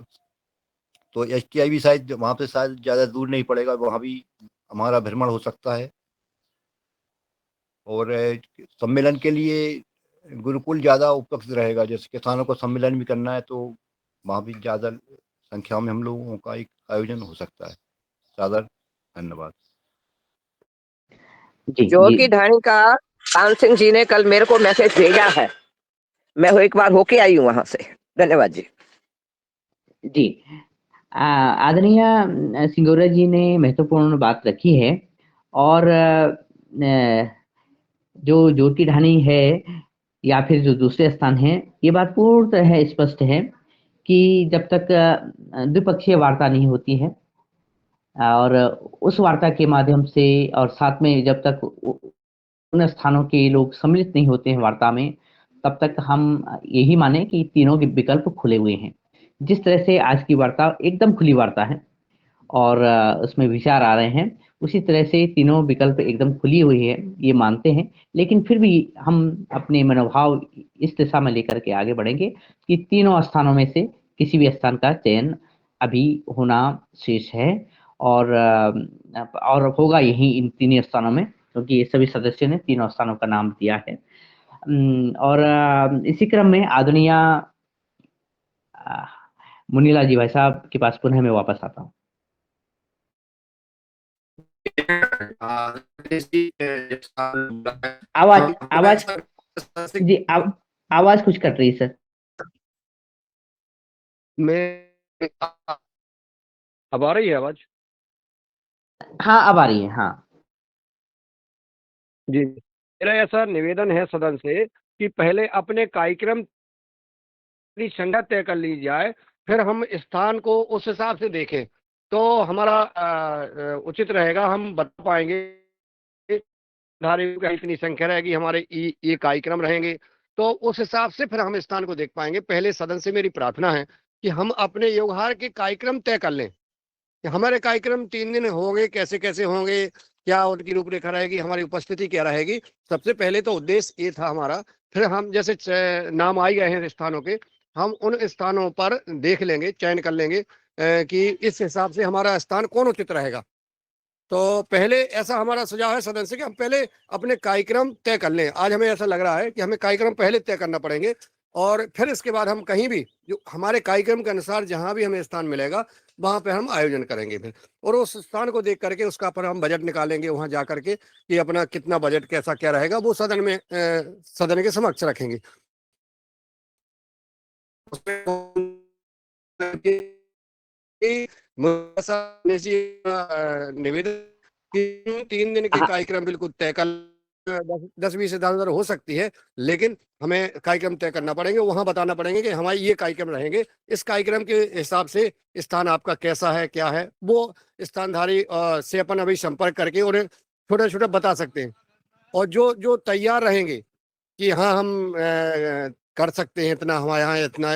तो STI भी शायद वहाँ पे शायद ज़्यादा दूर नहीं पड़ेगा, वहाँ भी हमारा भ्रमण हो सकता है। और सम्मेलन के लिए गुरुकुल ज़्यादा उपयुक्त रहेगा। जैसे किसानों को सम्मेलन भी करना है, तो वहाँ भी ज़्यादा संख्या में हम लोगों का एक आयोजन हो सकता है। सादर धन्यवाद। जी, जोर जी, की ढाणी का कान सिंह जी ने कल मेरे को मैसेज भेजा है, मैं एक बार होके आई हूँ वहां से। धन्यवाद जी। जी। आदरणीय सिंगोरा जी ने महत्वपूर्ण बात रखी है। और जो ज्योति ढाणी है या फिर जो दूसरे स्थान है, ये बात पूर्ण तरह स्पष्ट है कि जब तक द्विपक्षीय वार्ता नहीं होती है और उस वार्ता के माध्यम से, और साथ में जब तक उन स्थानों के लोग सम्मिलित नहीं होते हैं वार्ता में, तब तक हम यही माने कि तीनों के विकल्प खुले हुए हैं। जिस तरह से आज की वार्ता एकदम खुली वार्ता है और उसमें विचार आ रहे हैं, उसी तरह से तीनों विकल्प एकदम खुली हुई है, ये मानते हैं। लेकिन फिर भी हम अपने मनोभाव इस दिशा में लेकर के आगे बढ़ेंगे कि तीनों स्थानों में से किसी भी स्थान का चयन अभी होना शेष है और होगा यही इन तीन स्थानों में, क्योंकि ये सभी सदस्यों ने तीनों स्थानों का नाम दिया है। और इसी क्रम में आदरणीय मुनीलाल जी भाई साहब के पास पुनः मैं वापस आता हूँ। आवाज जी, आवाज कुछ कट रही है सर। अब आ रही है आवाज? हाँ, अब आ रही है। हाँ जी, मेरा ऐसा निवेदन है सदन से कि पहले अपने कार्यक्रम की संख्या तय कर ली जाए, फिर हम स्थान को उस हिसाब से देखें तो हमारा उचित रहेगा। हम बता पाएंगे धारियों का इतनी संख्या रहेगी, हमारे ये कार्यक्रम रहेंगे, तो उस हिसाब से फिर हम स्थान को देख पाएंगे। पहले सदन से मेरी प्रार्थना है कि हम अपने योगहार के कार्यक्रम तय कर लें कि हमारे कार्यक्रम 3 दिन होंगे, कैसे कैसे होंगे, क्या उनकी रूपरेखा रहेगी, हमारी उपस्थिति क्या रहेगी। सबसे पहले तो उद्देश्य ये था हमारा। फिर हम जैसे नाम आ गए हैं स्थानों के, हम उन स्थानों पर देख लेंगे, चयन कर लेंगे कि इस हिसाब से हमारा स्थान कौन उचित रहेगा। तो पहले ऐसा हमारा सुझाव है सदन से कि हम पहले अपने कार्यक्रम तय कर लें। आज हमें ऐसा लग रहा है कि हमें कार्यक्रम पहले तय करना पड़ेंगे और फिर इसके बाद हम कहीं भी जो हमारे कार्यक्रम के अनुसार जहां भी हमें स्थान मिलेगा वहां पे हम आयोजन करेंगे फिर, और उस स्थान को देख करके उसका पर हम बजट निकालेंगे वहां जा करके कि अपना कितना बजट कैसा क्या रहेगा, वो सदन में सदन के समक्ष रखेंगे। निवेदन 3 दिन के कार्यक्रम बिल्कुल तय कर 10-20 इधर हो सकती है, लेकिन हमें कार्यक्रम तय करना पड़ेंगे। वहां बताना पड़ेंगे कि हमारे ये कार्यक्रम रहेंगे, इस कार्यक्रम के हिसाब से स्थान आपका कैसा है क्या है, वो स्थानधारी से अपन अभी संपर्क करके उन्हें छोटा छोटा बता सकते हैं। और जो जो तैयार रहेंगे कि हाँ हम कर सकते हैं, इतना हमारे यहाँ इतना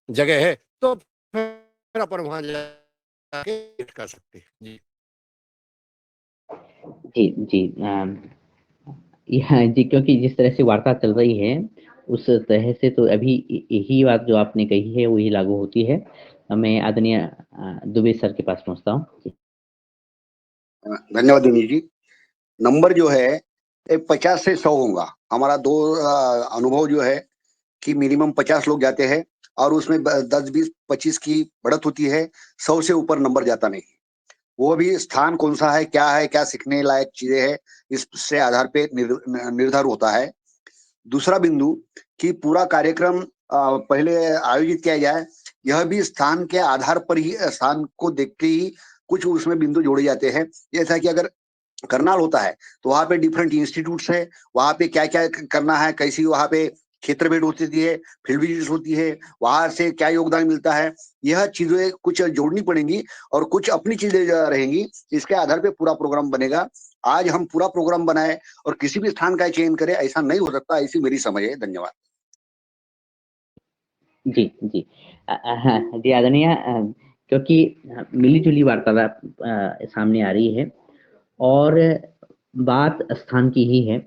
जगह है, तो फिर अपन वहां जाके कर सकते हैं। जी जी जी जी, क्योंकि जिस तरह से वार्ता चल रही है उस तरह से तो अभी यही बात जो आपने कही है वही लागू होती है। मैं आदरणीय दुबे सर के पास पहुंचता हूँ। धन्यवाद दिनेश जी। नंबर जो है 50 से 100 होगा। हमारा दो अनुभव जो है कि मिनिमम 50 लोग जाते हैं और उसमें 10, 20, 25 की बढ़त होती है, 100 से ऊपर नंबर जाता नहीं। वो भी स्थान कौन सा है, क्या सीखने लायक चीजें है, इससे आधार पे निर्धार होता है। दूसरा बिंदु कि पूरा कार्यक्रम पहले आयोजित किया जाए, यह भी स्थान के आधार पर ही, स्थान को देख के ही कुछ उसमें बिंदु जोड़े जाते हैं। जैसा कि अगर करनाल होता है तो वहां पे डिफरेंट इंस्टीट्यूट्स है, वहां पे क्या क्या करना है, कैसी वहां पे क्षेत्र भेंट होती है, फील्ड विजिट्स होती है, वहां से क्या योगदान मिलता है, यह चीजें कुछ जोड़नी पड़ेंगी और कुछ अपनी चीजें रहेंगी। इसके आधार पे पूरा प्रोग्राम बनेगा। आज हम पूरा प्रोग्राम बनाए और किसी भी स्थान का चयन करें, ऐसा नहीं हो सकता, ऐसी मेरी समझ है। धन्यवाद। जी जी हाँ जी आदरणीय, क्योंकि मिली-जुली वार्तालाप सामने आ रही है और बात स्थान की ही है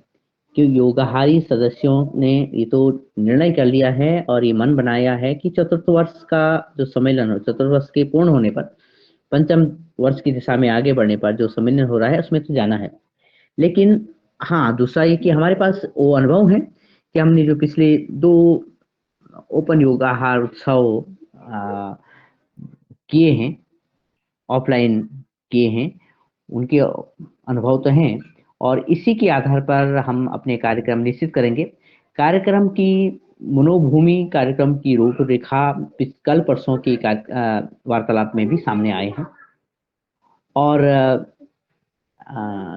कि योगाहारी सदस्यों ने ये तो निर्णय कर लिया है और ये मन बनाया है कि चतुर्थ वर्ष का जो सम्मेलन हो, चतुर्थ वर्ष के पूर्ण होने पर, पंचम वर्ष की दिशा में आगे बढ़ने पर जो सम्मेलन हो रहा है उसमें तो जाना है। लेकिन हाँ, दूसरा ये कि हमारे पास वो अनुभव है कि हमने जो पिछले 2 ओपन योगाहार उत्सव किए हैं, ऑफलाइन किए हैं, उनके अनुभव तो हैं और इसी के आधार पर हम अपने कार्यक्रम निश्चित करेंगे। कार्यक्रम की मनोभूमि, कार्यक्रम की रूपरेखा कल परसों की वार्तालाप में भी सामने आए हैं और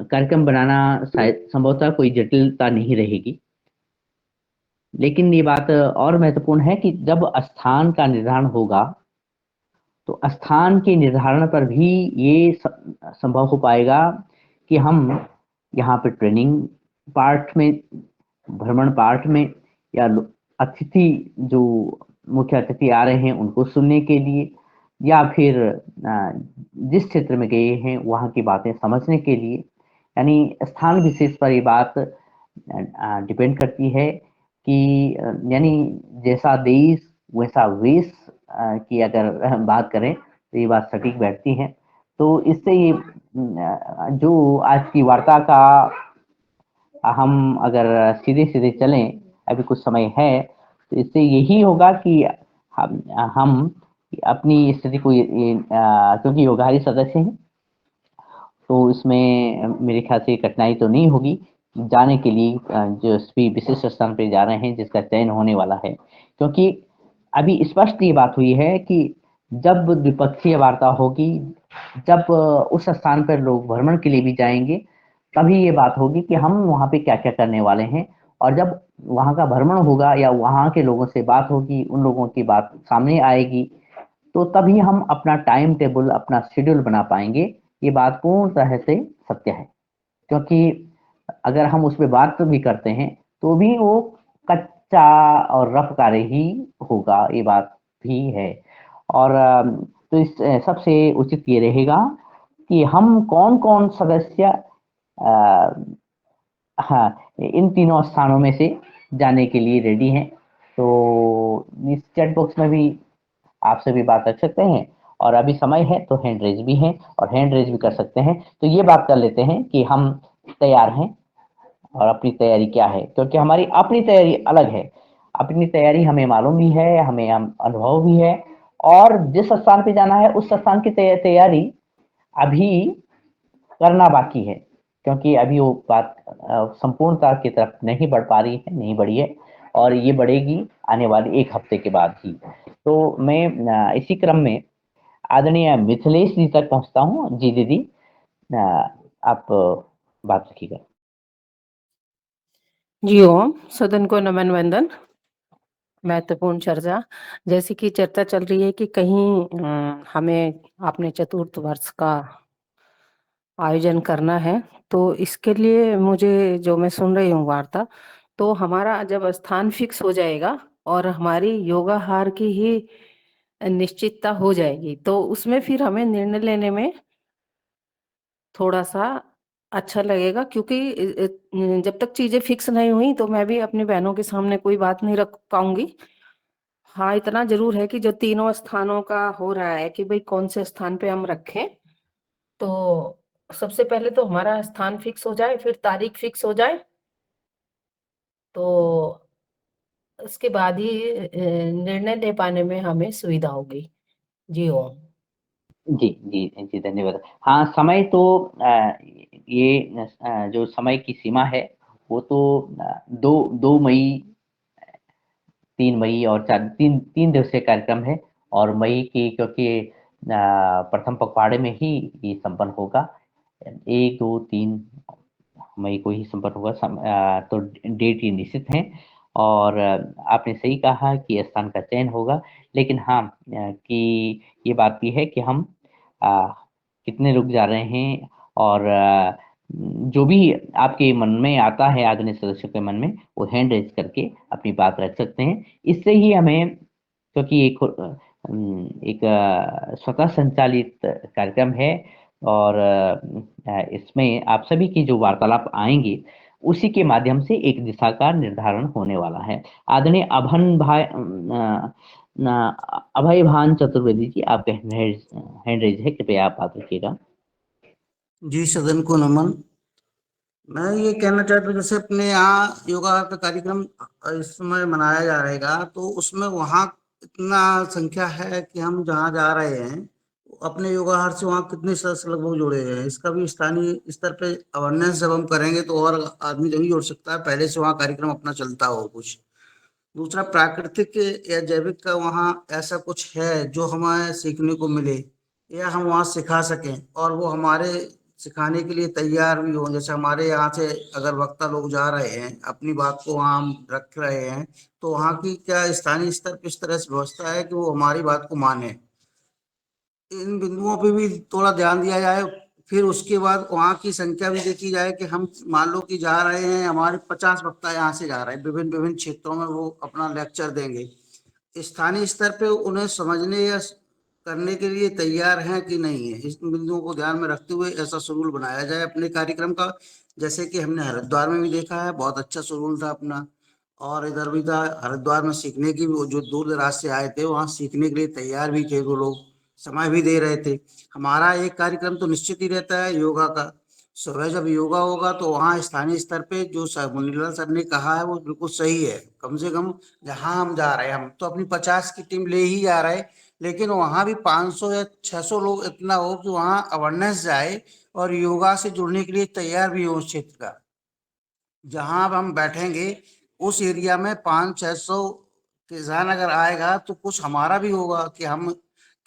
कार्यक्रम बनाना शायद संभवतः कोई जटिलता नहीं रहेगी। लेकिन ये बात और महत्वपूर्ण है कि जब स्थान का निर्धारण होगा तो स्थान के निर्धारण पर भी ये संभव हो पाएगा कि हम यहाँ पे ट्रेनिंग पार्ट में, भ्रमण पार्ट में, या अतिथि जो मुख्य अतिथि आ रहे हैं उनको सुनने के लिए, या फिर जिस क्षेत्र में गए हैं वहाँ की बातें समझने के लिए, यानी स्थान विशेष पर ये बात डिपेंड करती है कि यानी जैसा देश वैसा वेश की अगर बात करें तो ये बात सटीक बैठती है। तो इससे ये जो आज की वार्ता का हम अगर सीधे-सीधे चलें, अभी कुछ समय है, तो इससे यही होगा कि हम अपनी स्थिति को क्योंकि योगाहारी सदस्य हैं, तो इसमें मेरे ख्याल से कठिनाई तो नहीं होगी जाने के लिए जो भी विशिष्ट स्थान पे जा रहे हैं जिसका चयन होने वाला है। क्योंकि अभी स्पष्ट ये बात हुई है कि जब द्विपक्षीय वार्ता होगी, जब उस स्थान पर लोग भ्रमण के लिए भी जाएँगे, तभी ये बात होगी कि हम वहाँ पे क्या-क्या करने वाले हैं। और जब वहाँ का भ्रमण होगा या वहाँ के लोगों से बात होगी, उन लोगों की बात सामने आएगी, तो तभी हम अपना टाइम टेबल, अपना शेड्यूल बना पाएँगे। ये बात पूर्ण तरह से सत्य है। क्योंकि अगर हम उसपे बात भी करते हैं, तो भी वो कच्चा और रफ़ कार्य ही होगा, ये बात भी है। और तो इस सबसे उचित ये रहेगा कि हम कौन-कौन सदस्य हाँ, इन तीनों स्थानों में से जाने के लिए रेडी हैं। तो इस चैट बॉक्स में भी आप सभी बात रख सकते हैं और अभी समय है तो हैंड रेज़ भी है और हैंड रेज़ भी कर सकते हैं। तो ये बात कर लेते हैं कि हम तैयार हैं और अपनी तैयारी क्या है? क्योंकि हमारी अपनी तैयारी अलग है। अपनी तैयारी हमें मालूम भी है, हमें अनुभव भी है और जिस स्थान पे जाना है, उस स्थान की तैयारी अभी करना बाकी है। क्योंकि अभी वो बात संपूर्णता की तरफ नहीं बढ़ पा रही है, नहीं बढ़ी है और ये बढ़ेगी आने वाले 1 हफ्ते के बाद ही। तो मैं इसी क्रम में आदरणीय मिथिलेश जी तक पहुँचता हूँ। जी दीदी, आप बात रखिएगा। जी ओम, सदन को नमन वंदन। महत्वपूर्ण चर्चा, जैसे कि चर्चा चल रही है कि कहीं हमें अपने चतुर्थ वर्ष का आयोजन करना है, तो इसके लिए मुझे जो मैं सुन रही हूँ वार्ता, तो हमारा जब स्थान फिक्स हो जाएगा और हमारी योगाहार की ही निश्चितता हो जाएगी, तो उसमें फिर हमें निर्णय लेने में थोड़ा-सा अच्छा लगेगा क्योंकि जब तक चीज़ें फिक्स नहीं हुई तो मैं भी अपनी बहनों के सामने कोई बात नहीं रख पाऊँगी। हाँ, इतना ज़रूर है कि जो तीनों स्थानों का हो रहा है कि भई कौन से स्थान पे हम रखें, तो सबसे पहले तो हमारा स्थान फिक्स हो जाए, फिर तारीख फिक्स हो जाए, तो उसके बाद ही निर्णय ले पाने में हमें सुविधा होगी। जी ओम। जी, जी, जी, धन्यवाद। हाँ, समय तो ये जो समय की सीमा है, वो तो 2 मई, 3 मई और 3 दिवसीय कार्यक्रम है और मई की क्योंकि प्रथम पखवाड़े में ही ये संपन्न होगा। 1, 2, 3 मई को ही संपन्न होगा। तो डेट ये निश्चित है और आपने सही कहा कि स्थान का चयन होगा। लेकिन हाँ, कि ये बात भी है कि हम अ, कितने लोग जा रहे हैं और जो भी आपके मन में आता है आदरणीय सदस्यों के मन में, वो हैंड रेज़ करके अपनी बात रख सकते हैं। इससे ही हमें क्योंकि एक स्वतः संचालित कार्यक्रम है और इसमें आप सभी की जो वार्तालाप आएँगे, उसी के माध्यम से एक दिशा का निर्धारण होने वाला है। आदरणीय अभय भान चतुर्वेदी जी, आपका हैंड रेज़ है, कृपया आप बात रखिएगा। जी, सदन को नमन। मैं ये कहना चाहता हूँ, जैसे अपने यहाँ योगा का कार्यक्रम इस समय मनाया जा रहेगा, तो उसमें वहाँ इतना संख्या है कि हम जहाँ जा रहे हैं, अपने योगाहार से वहाँ कितने सदस्य लगभग जुड़े हैं, इसका भी स्थानीय स्तर पे अवेयरनेस जब हम करेंगे तो और आदमी जरूर जुड़ सकता है, पहले से वहाँ कार्यक्रम अपना चलता हो कुछ। दूसरा, प्राकृतिक या जैविक का वहाँ ऐसा कुछ है जो हमें सीखने को मिले या हम वहाँ सिखा सकें और वो हमारे सिखाने के लिए तैयार भी हों। जैसे हमारे यहाँ से अगर वक्ता लोग जा रहे हैं, अपनी बात को वहाँ हम रख रहे हैं, तो वहाँ की क्या स्थानीय स्तर पर इस तरह से व्यवस्था है कि वो हमारी बात को माने। इन बिंदुओं पे भी थोड़ा ध्यान दिया जाए। फिर उसके बाद वहाँ की संख्या भी देखी जाए कि हम मान लो कि जा रहे हैं, हमारे 50 वक्ता यहाँ से जा रहे हैं, विभिन्न विभिन्न क्षेत्रों में वो अपना लेक्चर देंगे। स्थानीय स्तर पे उन्हें समझने या करने के लिए तैयार हैं कि नहीं है, इस बिंदुओं को ध्यान में रखते हुए ऐसा शेड्यूल बनाया जाए अपने कार्यक्रम का। जैसे कि हमने हरिद्वार में भी देखा है, बहुत अच्छा शेड्यूल था अपना। और इधर भी था हरिद्वार में सीखने की, वो जो दूर दराज से आए थे वहाँ सीखने के लिए तैयार भी थे वो लोग, समय भी दे रहे थे। हमारा एक कार्यक्रम तो निश्चित ही रहता है योगा का। सुबह जब योगा होगा तो वहाँ स्थानीय स्तर पे जो सर मुनीलाल सर ने कहा है वो बिल्कुल सही है। कम से कम जहाँ हम जा रहे हैं, हम तो अपनी 50 की टीम ले ही जा रहे हैं, लेकिन वहाँ भी 500 या 600 लोग इतना हो कि वहाँ अवेयरनेस जाए और योगा से जुड़ने के लिए तैयार भी हो उस क्षेत्र का। जहां अब हम बैठेंगे उस एरिया में 500-600 किसान अगर आएगा तो कुछ हमारा भी होगा कि हम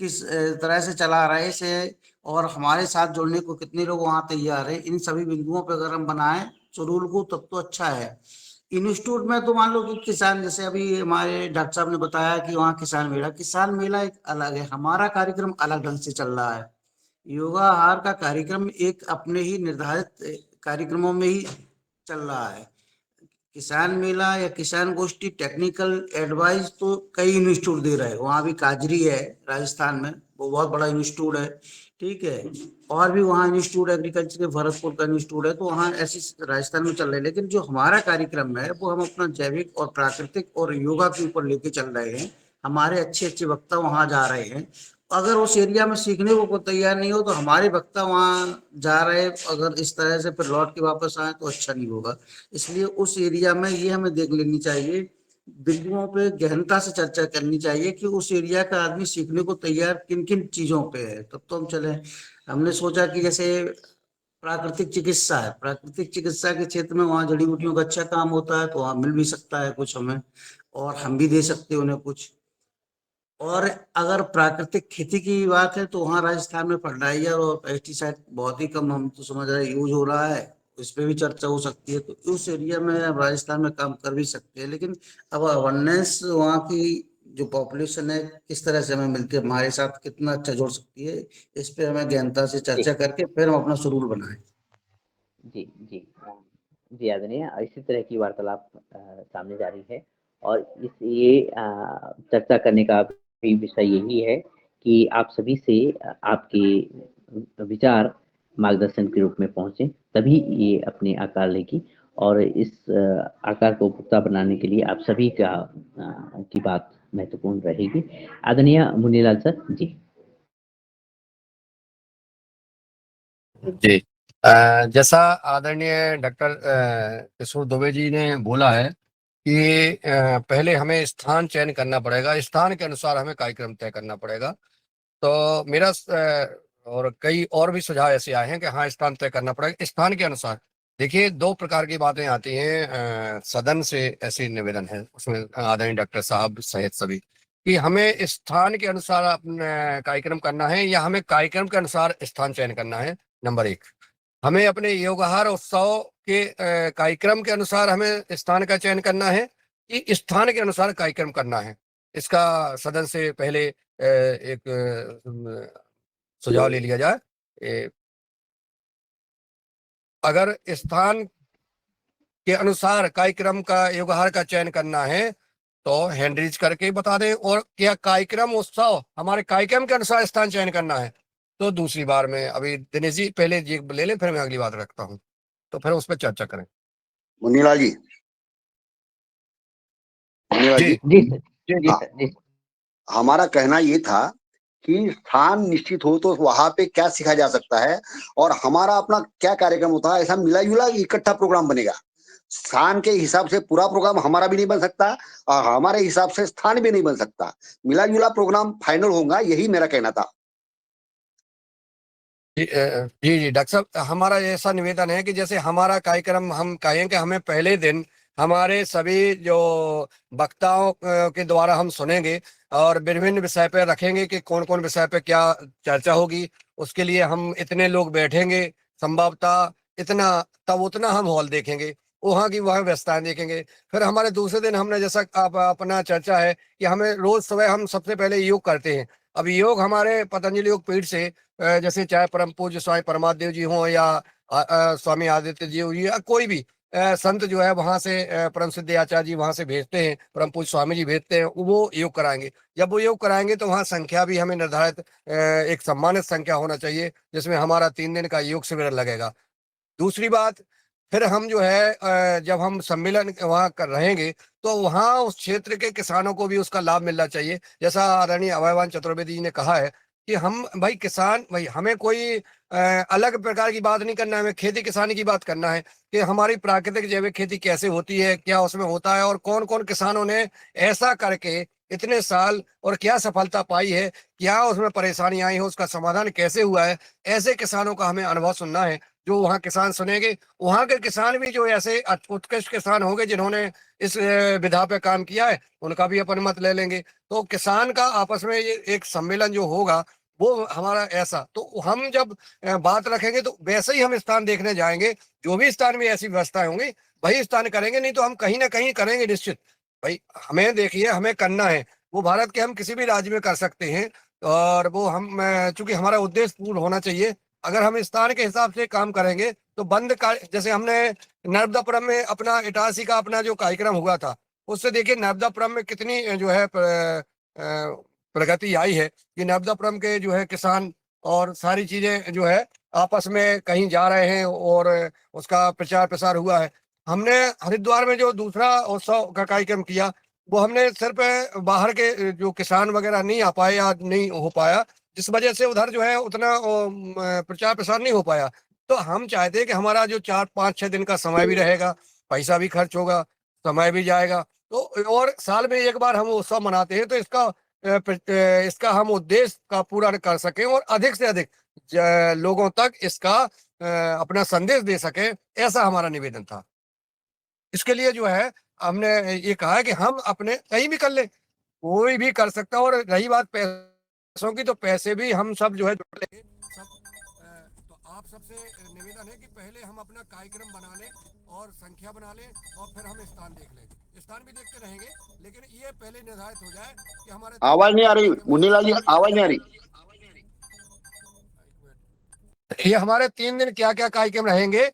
किस तरह से चला रहे से, और हमारे साथ जुड़ने को कितने लोग वहां तैयार है। इन सभी बिंदुओं पर अगर हम बनाए शेड्यूल को तब तो अच्छा है। इंस्टीट्यूट में तो मान लो कि किसान, जैसे अभी हमारे डॉक्टर साहब ने बताया कि वहाँ किसान मेला एक अलग है, हमारा कार्यक्रम अलग ढंग से चल रहा है। योगा आहार का कार्यक्रम एक अपने ही निर्धारित कार्यक्रमों में ही चल रहा है। किसान मेला या किसान गोष्ठी टेक्निकल एडवाइस तो कई इंस्टीट्यूट दे रहे हैं, वहाँ भी काजरी है राजस्थान में, वो बहुत बड़ा इंस्टीट्यूट है, ठीक है। और भी वहाँ इंस्टीट्यूट एग्रीकल्चर के भरतपुर का इंस्टीट्यूट है, तो वहाँ ऐसी राजस्थान में चल रहे हैं। लेकिन जो हमारा कार्यक्रम है वो हम अपना जैविक और प्राकृतिक और योगा के ऊपर लेके चल रहे हैं। हमारे अच्छे अच्छे वक्ता वहाँ जा रहे हैं। अगर उस एरिया में सीखने को कोई तैयार नहीं हो तो हमारे वक्ता वहाँ जा रहे, अगर इस तरह से फिर लौट के वापस आए तो अच्छा नहीं होगा। इसलिए उस एरिया में ये हमें देख लेनी चाहिए, बिंदुओं पे गहनता से चर्चा करनी चाहिए कि उस एरिया का आदमी सीखने को तैयार किन किन चीजों पे है, तब तो हम चले। हमने सोचा कि जैसे प्राकृतिक चिकित्सा है, प्राकृतिक चिकित्सा के क्षेत्र में वहाँ जड़ी बूटियों का अच्छा काम होता है, तो वहाँ मिल भी सकता है कुछ हमें, और हम भी दे सकते हैं उन्हें कुछ। और अगर प्राकृतिक खेती की बात है तो वहाँ राजस्थान में फर्टिलाइजर और पेस्टिसाइड बहुत ही कम, हम तो समझ रहे यूज हो रहा है, इस पे भी चर्चा हो सकती है। तो उस एरिया में राजस्थान में काम कर भी सकते हैं। लेकिन अब अवेयरनेस वहाँ की जो पॉपुलेशन है किस तरह से हमें मिलकर हमारे साथ कितना अच्छा जोड़ सकती है, इस पे हमें गहनता से जी चर्चा करके फिर हम अपना शेड्यूल बनाएं। जी जी जी आदरणीय, इसी तरह की वार्तालाप सामने जारी है। और ये चर्चा करने का भी विषय यही है कि आप सभी से आपके विचार मार्गदर्शन के रूप में पहुंचे, तभी ये अपने आकार लेगी। और इस आकार को पुख्ता बनाने के लिए आप सभी की बात महत्वपूर्ण रहेगी। आदरणीय मुनीलाल सर जी। जी। जैसा आदरणीय डॉक्टर किशोर दुबे जी ने बोला है कि पहले हमें स्थान चयन करना पड़ेगा, स्थान के अनुसार हमें कार्यक्रम तय करना पड़ेगा। तो मेरा और कई और भी सुझाव ऐसे आए हैं कि हाँ, स्थान तय करना पड़ेगा। स्थान के अनुसार देखिए, 2 प्रकार की बातें आती हैं सदन से, ऐसे निवेदन है उसमें आदरणीय डॉक्टर साहब सहित सभी, कि हमें स्थान के अनुसार अपना कार्यक्रम करना है या हमें कार्यक्रम के अनुसार स्थान चयन करना है। नंबर 1, हमें अपने योगाहार उत्सव के कार्यक्रम के अनुसार हमें स्थान का चयन करना है कि स्थान के अनुसार कार्यक्रम करना है। इसका सदन से पहले एक सुझाव ले लिया जाए। अगर स्थान के अनुसार कार्यक्रम का योगाहार का चयन करना है तो हैंड रेज करके बता दें, और क्या कार्यक्रम उत्सव हमारे कार्यक्रम के अनुसार स्थान चयन करना है तो दूसरी बार में, अभी दिनेश जी पहले ये ले लें, फिर मैं अगली बात रखता हूँ, तो फिर उस पर चर्चा करें। मुनीलाल जी, मुनीलाल जी जी, जी सर जी हाँ, सर जी सर। हमारा कहना ये था कि स्थान निश्चित हो तो वहां पे क्या सीखा जा सकता है और हमारा अपना क्या कार्यक्रम होता है, ऐसा मिला जुला इकट्ठा प्रोग्राम बनेगा। स्थान के हिसाब से पूरा प्रोग्राम हमारा भी नहीं बन सकता और हमारे हिसाब से स्थान भी नहीं बन सकता, मिला जुला प्रोग्राम फाइनल होगा, यही मेरा कहना था। जी जी डॉक्टर साहब, हमारा ऐसा निवेदन है कि जैसे हमारा कार्यक्रम हम कहें कि हमें पहले दिन हमारे सभी जो वक्ताओं के द्वारा हम सुनेंगे और विभिन्न विषय पे रखेंगे कि कौन कौन विषय पे क्या चर्चा होगी, उसके लिए हम इतने लोग बैठेंगे संभवतः इतना, तब उतना हम हॉल देखेंगे, वहाँ की वहाँ व्यवस्थाएं देखेंगे। फिर हमारे दूसरे दिन हमने जैसा आप अपना चर्चा है कि हमें रोज सुबह हम सबसे पहले योग करते हैं। अब योग हमारे पतंजलि योग पीठ से जैसे चाहे परम पूज्य स्वामी परमादेव जी हों या स्वामी आदित्य जी हो या कोई भी संत जो है वहां से परम सिद्ध आचार्य जी वहां से भेजते हैं, परम पूज्य स्वामी जी भेजते हैं, वो योग कराएंगे। जब वो योग कराएंगे तो वहाँ संख्या भी हमें निर्धारित एक सम्मानित संख्या होना चाहिए, जिसमें हमारा 3 दिन का योग शिविर लगेगा। दूसरी बात, फिर हम जो है जब हम सम्मेलन वहाँ कर रहेंगे तो वहाँ उस क्षेत्र के किसानों को भी उसका लाभ मिलना चाहिए। जैसा आदरणीय अभयवान चतुर्वेदी जी ने कहा है कि हम भाई किसान, भाई हमें कोई अलग प्रकार की बात नहीं करना है, हमें खेती किसानी की बात करना है कि हमारी प्राकृतिक जैविक खेती कैसे होती है, क्या उसमें होता है और कौन कौन किसानों ने ऐसा करके इतने साल और क्या सफलता पाई है, क्या उसमें परेशानी आई है, उसका समाधान कैसे हुआ है। ऐसे किसानों का हमें अनुभव सुनना है। जो वहाँ किसान सुनेंगे, वहाँ के किसान भी जो ऐसे उत्कृष्ट किसान होंगे जिन्होंने इस विधा पे काम किया है, उनका भी अपन मत ले लेंगे। तो किसान का आपस में ये एक सम्मेलन जो होगा वो हमारा ऐसा, तो हम जब बात रखेंगे तो वैसे ही हम स्थान देखने जाएंगे। जो भी स्थान में ऐसी व्यवस्थाएं होंगी वही स्थान करेंगे, नहीं तो हम कहीं ना कहीं करेंगे निश्चित। भाई हमें देखिए, हमें करना है वो भारत के हम किसी भी राज्य में कर सकते हैं, और वो हम चूंकि हमारा उद्देश्य पूर्ण होना चाहिए। अगर हम स्थान के हिसाब से काम करेंगे तो बंद का, जैसे हमने नर्मदापुरम में अपना इटारसी का अपना जो कार्यक्रम हुआ था, उससे देखिए नर्मदापुरम में कितनी जो है प्रगति आई है कि नर्मदापुरम के जो है किसान और सारी चीजें जो है आपस में कहीं जा रहे हैं और उसका प्रचार प्रसार हुआ है। हमने हरिद्वार में जो दूसरा उत्सव का कार्यक्रम किया, वो हमने सिर्फ बाहर के जो किसान वगैरह नहीं आ पाए या नहीं हो पाया, जिस वजह से उधर जो है उतना प्रचार प्रसार नहीं हो पाया। तो हम चाहते हैं कि हमारा जो 4-5-6 दिन का समय भी रहेगा, पैसा भी खर्च होगा, समय भी जाएगा, तो और साल में एक बार हम उत्सव मनाते हैं तो इसका हम उद्देश्य का पूरा कर सकें और अधिक से अधिक लोगों तक इसका अपना संदेश दे सके, ऐसा हमारा निवेदन था। इसके लिए जो है हमने ये कहा है कि हम अपने कहीं भी कर ले, कोई भी कर सकता है। और रही बात पैसों की, तो पैसे भी हम सब जो है जुड़ लेंगे सब। तो आप सबसे निवेदन है कि पहले हम अपना कार्यक्रम बना लें और संख्या बना लें और फिर हम स्थान देख लें। स्थान भी देखते रहेंगे, लेकिन ये पहले निर्धारित हो जाए कि हमारे आवाज नहीं आ रही मुन्नीलाल जी, आवाज नहीं आ रही। ये हमारे 3 दिन क्या क्या कार्यक्रम रहेंगे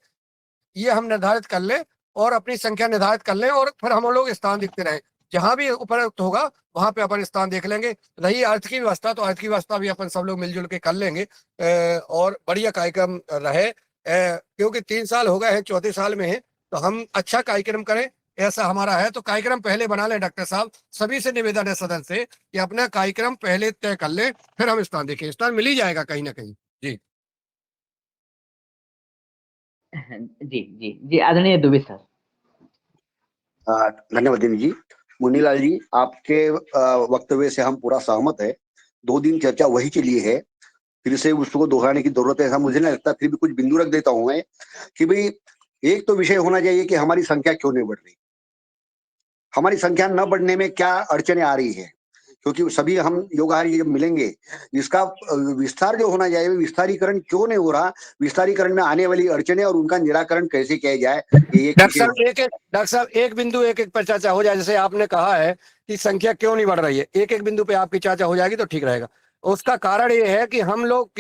ये हम निर्धारित कर लें और अपनी संख्या निर्धारित कर लें, और फिर हम लोग स्थान देखते रहें। जहां भी उपयुक्त होगा वहां पे अपन स्थान देख लेंगे। रही अर्थ की व्यवस्था, तो अर्थ की व्यवस्था भी अपन सब लोग मिलजुल के कर लेंगे और बढ़िया कार्यक्रम रहे। क्योंकि 3 साल हो गए हैं, 4थे साल में है, तो हम अच्छा कार्यक्रम करें, ऐसा हमारा है। तो कार्यक्रम पहले बना लें डॉक्टर साहब, सभी से निवेदन है सदन से कि अपना कार्यक्रम पहले तय कर लें, फिर हम स्थान देखें। स्थान मिल ही जाएगा कहीं ना कहीं। जी जी जी जी, आदरणीय दुबे सर। धन्यवाद दिनेश जी। मुन्नीलाल जी, आपके वक्तव्य से हम पूरा सहमत है। 2 दिन चर्चा वही के लिए है, फिर से उसको दोहराने की जरूरत है ऐसा मुझे नहीं लगता। फिर भी कुछ बिंदु रख देता हूं मैं कि भाई एक तो विषय होना चाहिए कि हमारी संख्या क्यों नहीं बढ़ रही, हमारी संख्या न बढ़ने में क्या अड़चने आ रही है। क्योंकि सभी हम योगाहारी जब मिलेंगे, इसका विस्तार जो होना चाहिए, विस्तारीकरण क्यों नहीं हो रहा, विस्तारीकरण में आने वाली अड़चने और उनका निराकरण कैसे किया जाए, ये एक विषय। डॉक्टर साहब एक बिंदु एक एक पर चर्चा हो जाए। जैसे आपने कहा है कि संख्या क्यों नहीं बढ़ रही है, एक एक बिंदु पे आपकी चर्चा हो जाएगी तो ठीक रहेगा। उसका कारण ये है कि हम लोग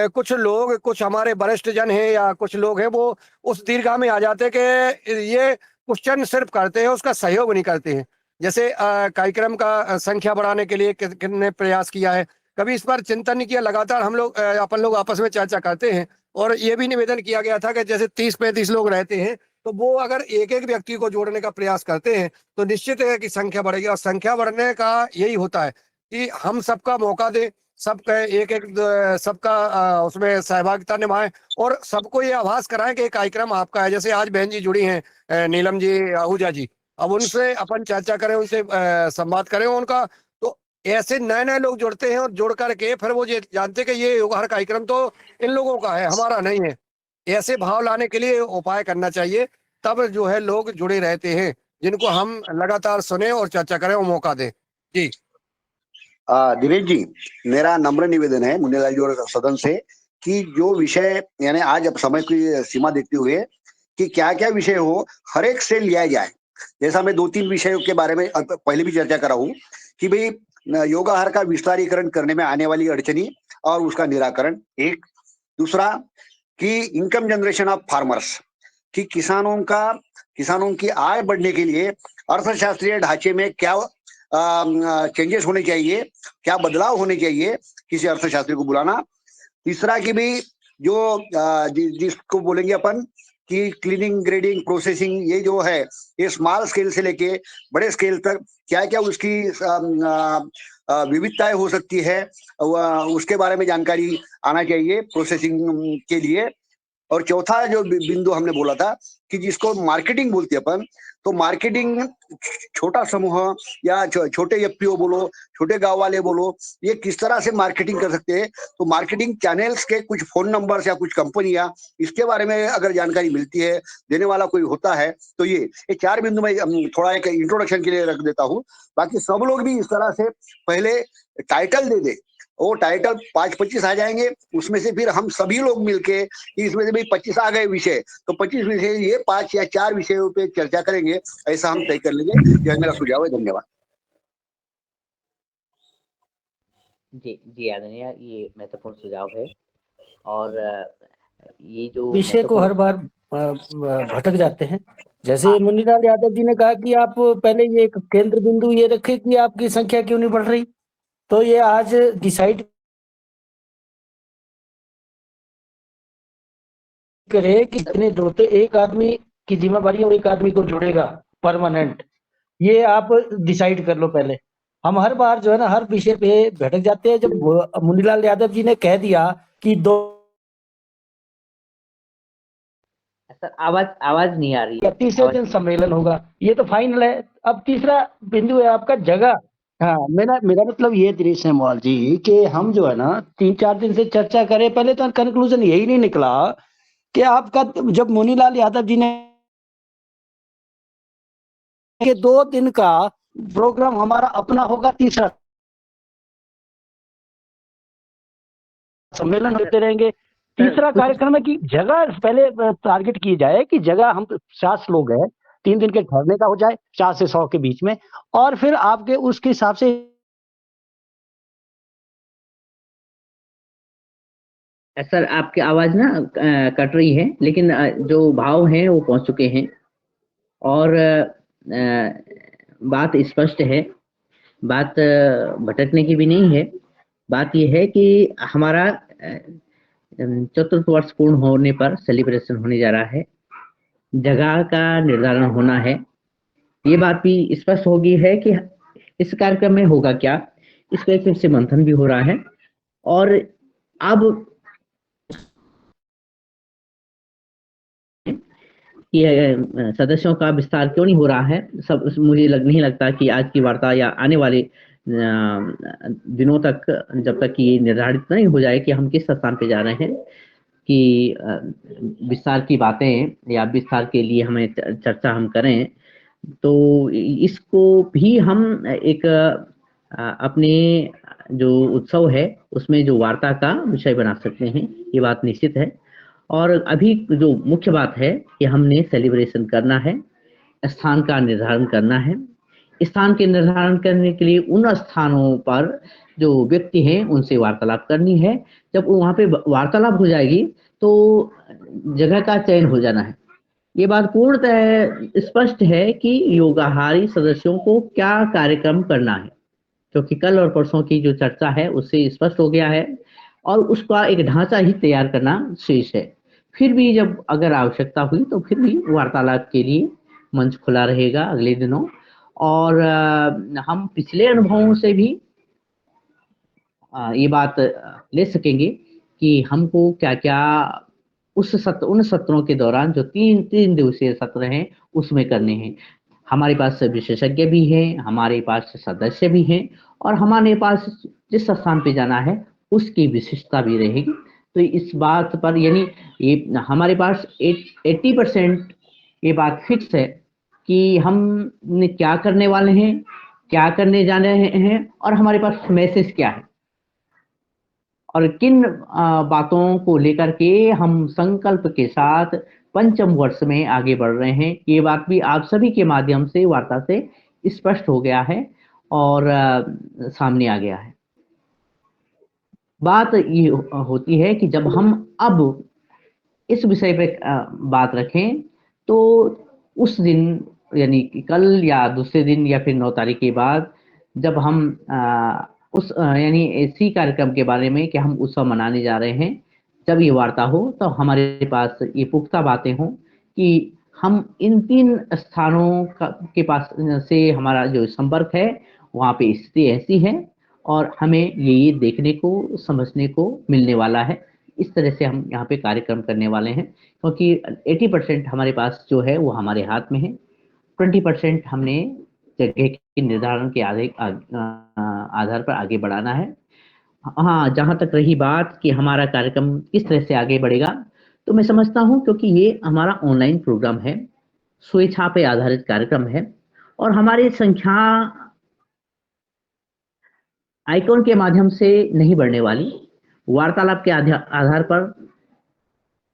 कुछ लोग, कुछ हमारे वरिष्ठ जन हैं या कुछ लोग हैं, वो उस दीर्घा में आ जाते हैं कि ये क्वेश्चन सिर्फ करते हैं, उसका सहयोग नहीं करते हैं। जैसे कार्यक्रम का संख्या बढ़ाने के लिए कितने प्रयास किया है, कभी इस पर चिंतन नहीं किया। लगातार हम लोग अपन लोग आपस में चर्चा करते हैं, और ये भी निवेदन किया गया था कि जैसे 30-35 लोग रहते हैं, तो वो अगर एक एक व्यक्ति को जोड़ने का प्रयास करते हैं तो निश्चित है कि संख्या बढ़ेगी। और संख्या बढ़ने का यही होता है कि हम सबका मौका दें, सबका एक एक सबका उसमें सहभागिता निभाएं और सबको ये आभास कराएं कि कार्यक्रम आपका है। जैसे आज बहन जी जुड़ी हैं, नीलम जी, आहूजा जी, अब उनसे अपन चर्चा करें, उनसे संवाद करें उनका। तो ऐसे नए नए लोग जुड़ते हैं और जुड़ करके फिर वो ये जानते हैं कि ये योगाहार कार्यक्रम तो इन लोगों का है, हमारा नहीं है। ऐसे भाव लाने के लिए उपाय करना चाहिए, तब जो है लोग जुड़े रहते हैं, जिनको हम लगातार सुने और चर्चा करें और मौका दें। जी दिनेश जी, मेरा नम्र निवेदन है मुन्नीलाल जी और सदन से कि जो विषय यानी आज अब समय की सीमा देखते हुए कि क्या क्या विषय हो, हर एक से लिया जाए। जैसा मैं 2-3 विषयों के बारे में पहले भी चर्चा करा हूं कि भाई योगाहार का विस्तारीकरण करने में आने वाली अड़चनी और उसका निराकरण एक। दूसरा कि इनकम जनरेशन ऑफ फार्मर्स, कि किसानों की आय बढ़ने के लिए अर्थशास्त्रीय ढांचे में क्या चेंजेस होने चाहिए, क्या बदलाव होने चाहिए, किसी अर्थशास्त्री को बुलाना। तीसरा कि भी जो जिसको बोलेंगे अपन कि क्लीनिंग, ग्रेडिंग, प्रोसेसिंग ये जो है, ये स्मॉल स्केल से लेके बड़े स्केल तक क्या-क्या उसकी विविधताएँ हो सकती है, उसके बारे में जानकारी आना चाहिए प्रोसेसिंग के लिए। और चौथा जो बिंदु हमने बोला था कि जिसको मार्केटिंग बोलते हैं अपन, तो मार्केटिंग छोटा समूह या छोटे एफपीओ बोलो, छोटे गांव वाले बोलो, ये किस तरह से मार्केटिंग कर सकते हैं। तो मार्केटिंग चैनल्स के कुछ फोन नंबर्स या कुछ कंपनियां, इसके बारे में अगर जानकारी मिलती है, देने वाला कोई होता है, तो ये 4 बिंदु मैं थोड़ा एक इंट्रोडक्शन के लिए रख देता हूँ। बाकी सब लोग भी इस तरह से पहले टाइटल दे दे, वो टाइटल 5-25 आ जाएंगे, उसमें से फिर हम सभी लोग मिलके इसमें से भी 25 आ गए विषय, तो 25 विषय ये 5 या 4 विषयों पे चर्चा करेंगे, ऐसा हम तय कर लेंगे। यह मेरा सुझाव है। धन्यवाद। जी आदरणीय, ये महत्वपूर्ण सुझाव है। और ये जो विषय को हर बार भटक जाते हैं। जैसे मुनीलाल यादव जी ने कहा कि आप पहले ये एक केंद्र बिंदु ये रखें कि आपकी संख्या क्यों नहीं बढ़ रही, तो ये आज डिसाइड करे कि कितने जोड़ते एक आदमी की जिम्मेवारी और एक आदमी को जोड़ेगा परमानेंट, ये आप डिसाइड कर लो पहले। हम हर बार जो है ना हर विषय पे भटक जाते हैं। जब मुनीलाल यादव जी ने कह दिया कि 2 सर आवाज नहीं आ रही है। 30 दिन सम्मेलन होगा, ये तो फाइनल है। अब तीसरा बिंदु है आपका जगह। हाँ, मेरा मतलब ये दिनेश सेमवाल जी कि हम जो है ना 3-4 दिन से चर्चा करें, पहले तो कंक्लूजन यही नहीं निकला कि आपका जब मुनीलाल यादव जी ने कि 2 दिन का प्रोग्राम हमारा अपना होगा, तीसरा सम्मेलन होते रहेंगे। तीसरा कार्यक्रम है कि जगह पहले टारगेट की जाए कि जगह हम 50 लोग हैं, 3 दिन के ठहरने का हो जाए 50 से 100 के बीच में, और फिर आपके उसके हिसाब से सर आपकी आवाज ना कट रही है, लेकिन जो भाव हैं वो पहुंच चुके हैं और बात स्पष्ट है। बात भटकने की भी नहीं है। बात यह है कि हमारा चतुर्थ वर्ष पूर्ण होने पर सेलिब्रेशन होने जा रहा है, जगह का निर्धारण होना है। ये बात भी स्पष्ट हो गई है कि इस कार्यक्रम में होगा क्या, इसको एक फिर से मंथन भी हो रहा है। और अब कि सदस्यों का विस्तार क्यों नहीं हो रहा है, सब मुझे नहीं लगता कि आज की वार्ता या आने वाले दिनों तक, जब तक ये निर्धारित नहीं हो जाए कि हम किस स्थान पे जा रहे हैं, कि विस्तार की बातें या विस्तार के लिए हमें चर्चा हम करें, तो इसको भी हम एक अपने जो उत्सव है उसमें जो वार्ता का विषय बना सकते हैं, ये बात निश्चित है। और अभी जो मुख्य बात है कि हमने सेलिब्रेशन करना है, स्थान का निर्धारण करना है। स्थान के निर्धारण करने के लिए उन स्थानों पर जो व्यक्ति हैं उनसे वार्तालाप करनी है। जब वहाँ पे वार्तालाप हो जाएगी तो जगह का चयन हो जाना है। ये बात पूर्णतः स्पष्ट है कि योगाहारी सदस्यों को क्या कार्यक्रम करना है, क्योंकि कल और परसों की जो चर्चा है उससे स्पष्ट हो गया है और उसका एक ढांचा ही तैयार करना शेष है। फिर भी जब अगर आवश्यकता हुई तो फिर भी वार्तालाप के लिए मंच खुला रहेगा अगले दिनों। और हम पिछले अनुभवों से भी ये बात ले सकेंगे कि हमको क्या-क्या उन सत्रों के दौरान जो 3 दिवसीय सत्र हैं उसमें करने हैं। हमारे पास विशेषज्ञ भी हैं, हमारे पास सदस्य भी हैं और हमारे पास जिस स्थान पे जाना है उसकी विशिष्टता भी रहेगी। तो इस बात पर यानी ये हमारे पास 80% ये बात फिक्स है कि हम क्या करने वाले हैं, क्या करने जा रहे हैं और हमारे पास मैसेज क्या है और किन बातों को लेकर के हम संकल्प के साथ पंचम वर्ष में आगे बढ़ रहे हैं। ये बात भी आप सभी के माध्यम से वार्ता से स्पष्ट हो गया है और सामने आ गया है। बात ये होती है कि जब हम अब इस विषय पे बात रखें तो उस दिन यानी कि कल या दूसरे दिन या फिर 9 तारीख के बाद जब हम उस यानी इसी कार्यक्रम के बारे में कि हम उत्सव मनाने जा रहे हैं, जब ये वार्ता हो तो हमारे पास ये पुख्ता बातें हों कि हम इन 3 स्थानों के पास से हमारा जो संपर्क है, वहाँ पे स्थिति ऐसी है और हमें ये देखने को, समझने को मिलने वाला है। इस तरह से हम यहाँ पे कार्यक्रम करने वाले हैं, क्योंकि 80% हमारे पास जो है वो हमारे हाथ में है। 20% हमने जगह के निर्धारण के आधार पर आगे बढ़ाना है। हाँ, जहाँ तक रही बात कि हमारा कार्यक्रम किस तरह से आगे बढ़ेगा, तो मैं समझता हूँ क्योंकि ये हमारा ऑनलाइन प्रोग्राम है, स्वेच्छा पे आधारित कार्यक्रम है और हमारी संख्या आइकॉन के माध्यम से नहीं बढ़ने वाली। वार्तालाप के आधार पर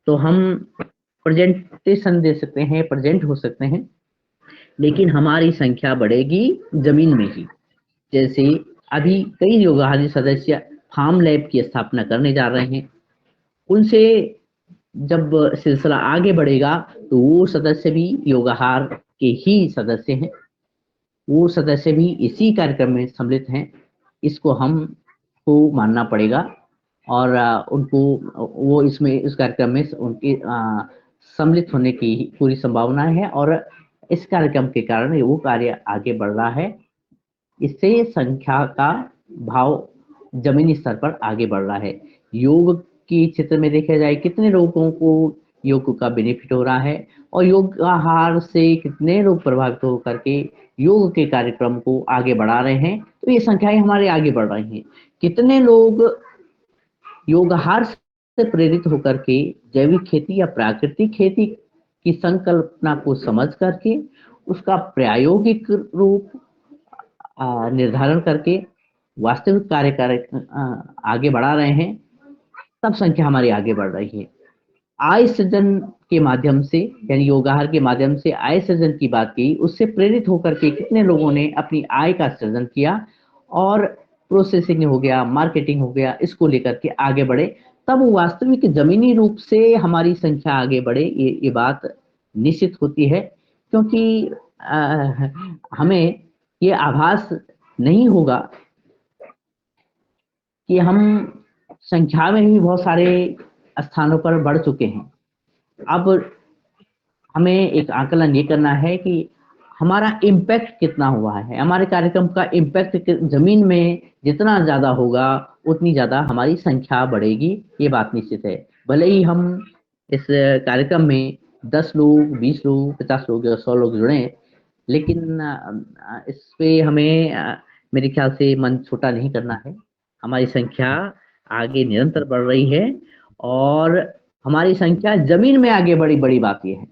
तो हम प्रेजेंटेशन दे सकते हैं, प्रेजेंट हो सकते हैं, लेकिन हमारी संख्या बढ़ेगी जमीन में ही। जैसे अभी कई योगाहारी सदस्य फार्म लैब की स्थापना करने जा रहे हैं, उनसे जब सिलसिला आगे बढ़ेगा तो वो सदस्य भी योगाहार के ही सदस्य हैं, वो सदस्य भी इसी कार्यक्रम में सम्मिलित हैं। इसको हमको मानना पड़ेगा और उनको वो इसमें इस कार्यक्रम में उनके सम्मिलित होने की पूरी संभावना है और इस कार्यक्रम के कारण वो कार्य आगे बढ़ रहा है। इससे संख्या का भाव जमीनी स्तर पर आगे बढ़ रहा है। योग के क्षेत्र में देखा जाए कितने लोगों को योग का बेनिफिट हो रहा है और योग आहार से कितने लोग प्रभावित होकर के योग के कार्यक्रम को आगे बढ़ा रहे हैं, तो ये संख्याएं हमारे आगे बढ़ रही हैं। कितने लोग योग आहार से प्रेरित होकर के जैविक खेती या प्राकृतिक खेती की संकल्पना को समझ करके उसका प्रायोगिक रूप निर्धारण करके वास्तविक कार्य आगे बढ़ा रहे हैं, तब संख्या हमारी आगे बढ़ रही है। आय सृजन के माध्यम से, यानी योगाहार के माध्यम से आय सृजन की बात की, उससे प्रेरित होकर के कितने लोगों ने अपनी आय का सृजन किया और प्रोसेसिंग हो गया, मार्केटिंग हो गया, इसको लेकर के आगे बढ़े, तब वास्तविक जमीनी रूप से हमारी संख्या आगे बढ़े, ये बात निश्चित होती है। क्योंकि हमें ये आभास नहीं होगा कि हम संख्या में भी बहुत सारे स्थानों पर बढ़ चुके हैं। अब हमें एक आकलन ये करना है कि हमारा इम्पैक्ट कितना हुआ है, हमारे कार्यक्रम का इम्पैक्ट जमीन में जितना ज्यादा होगा उतनी ज्यादा हमारी संख्या बढ़ेगी, ये बात निश्चित है। भले ही हम इस कार्यक्रम में 10 लोग, 20 लोग, 50 लोग या 100 लोग जुड़े, लेकिन इस पे हमें मेरे ख्याल से मन छोटा नहीं करना है। हमारी संख्या आगे निरंतर बढ़ रही है और हमारी संख्या जमीन में आगे बढ़ी, बड़ी बात यह है,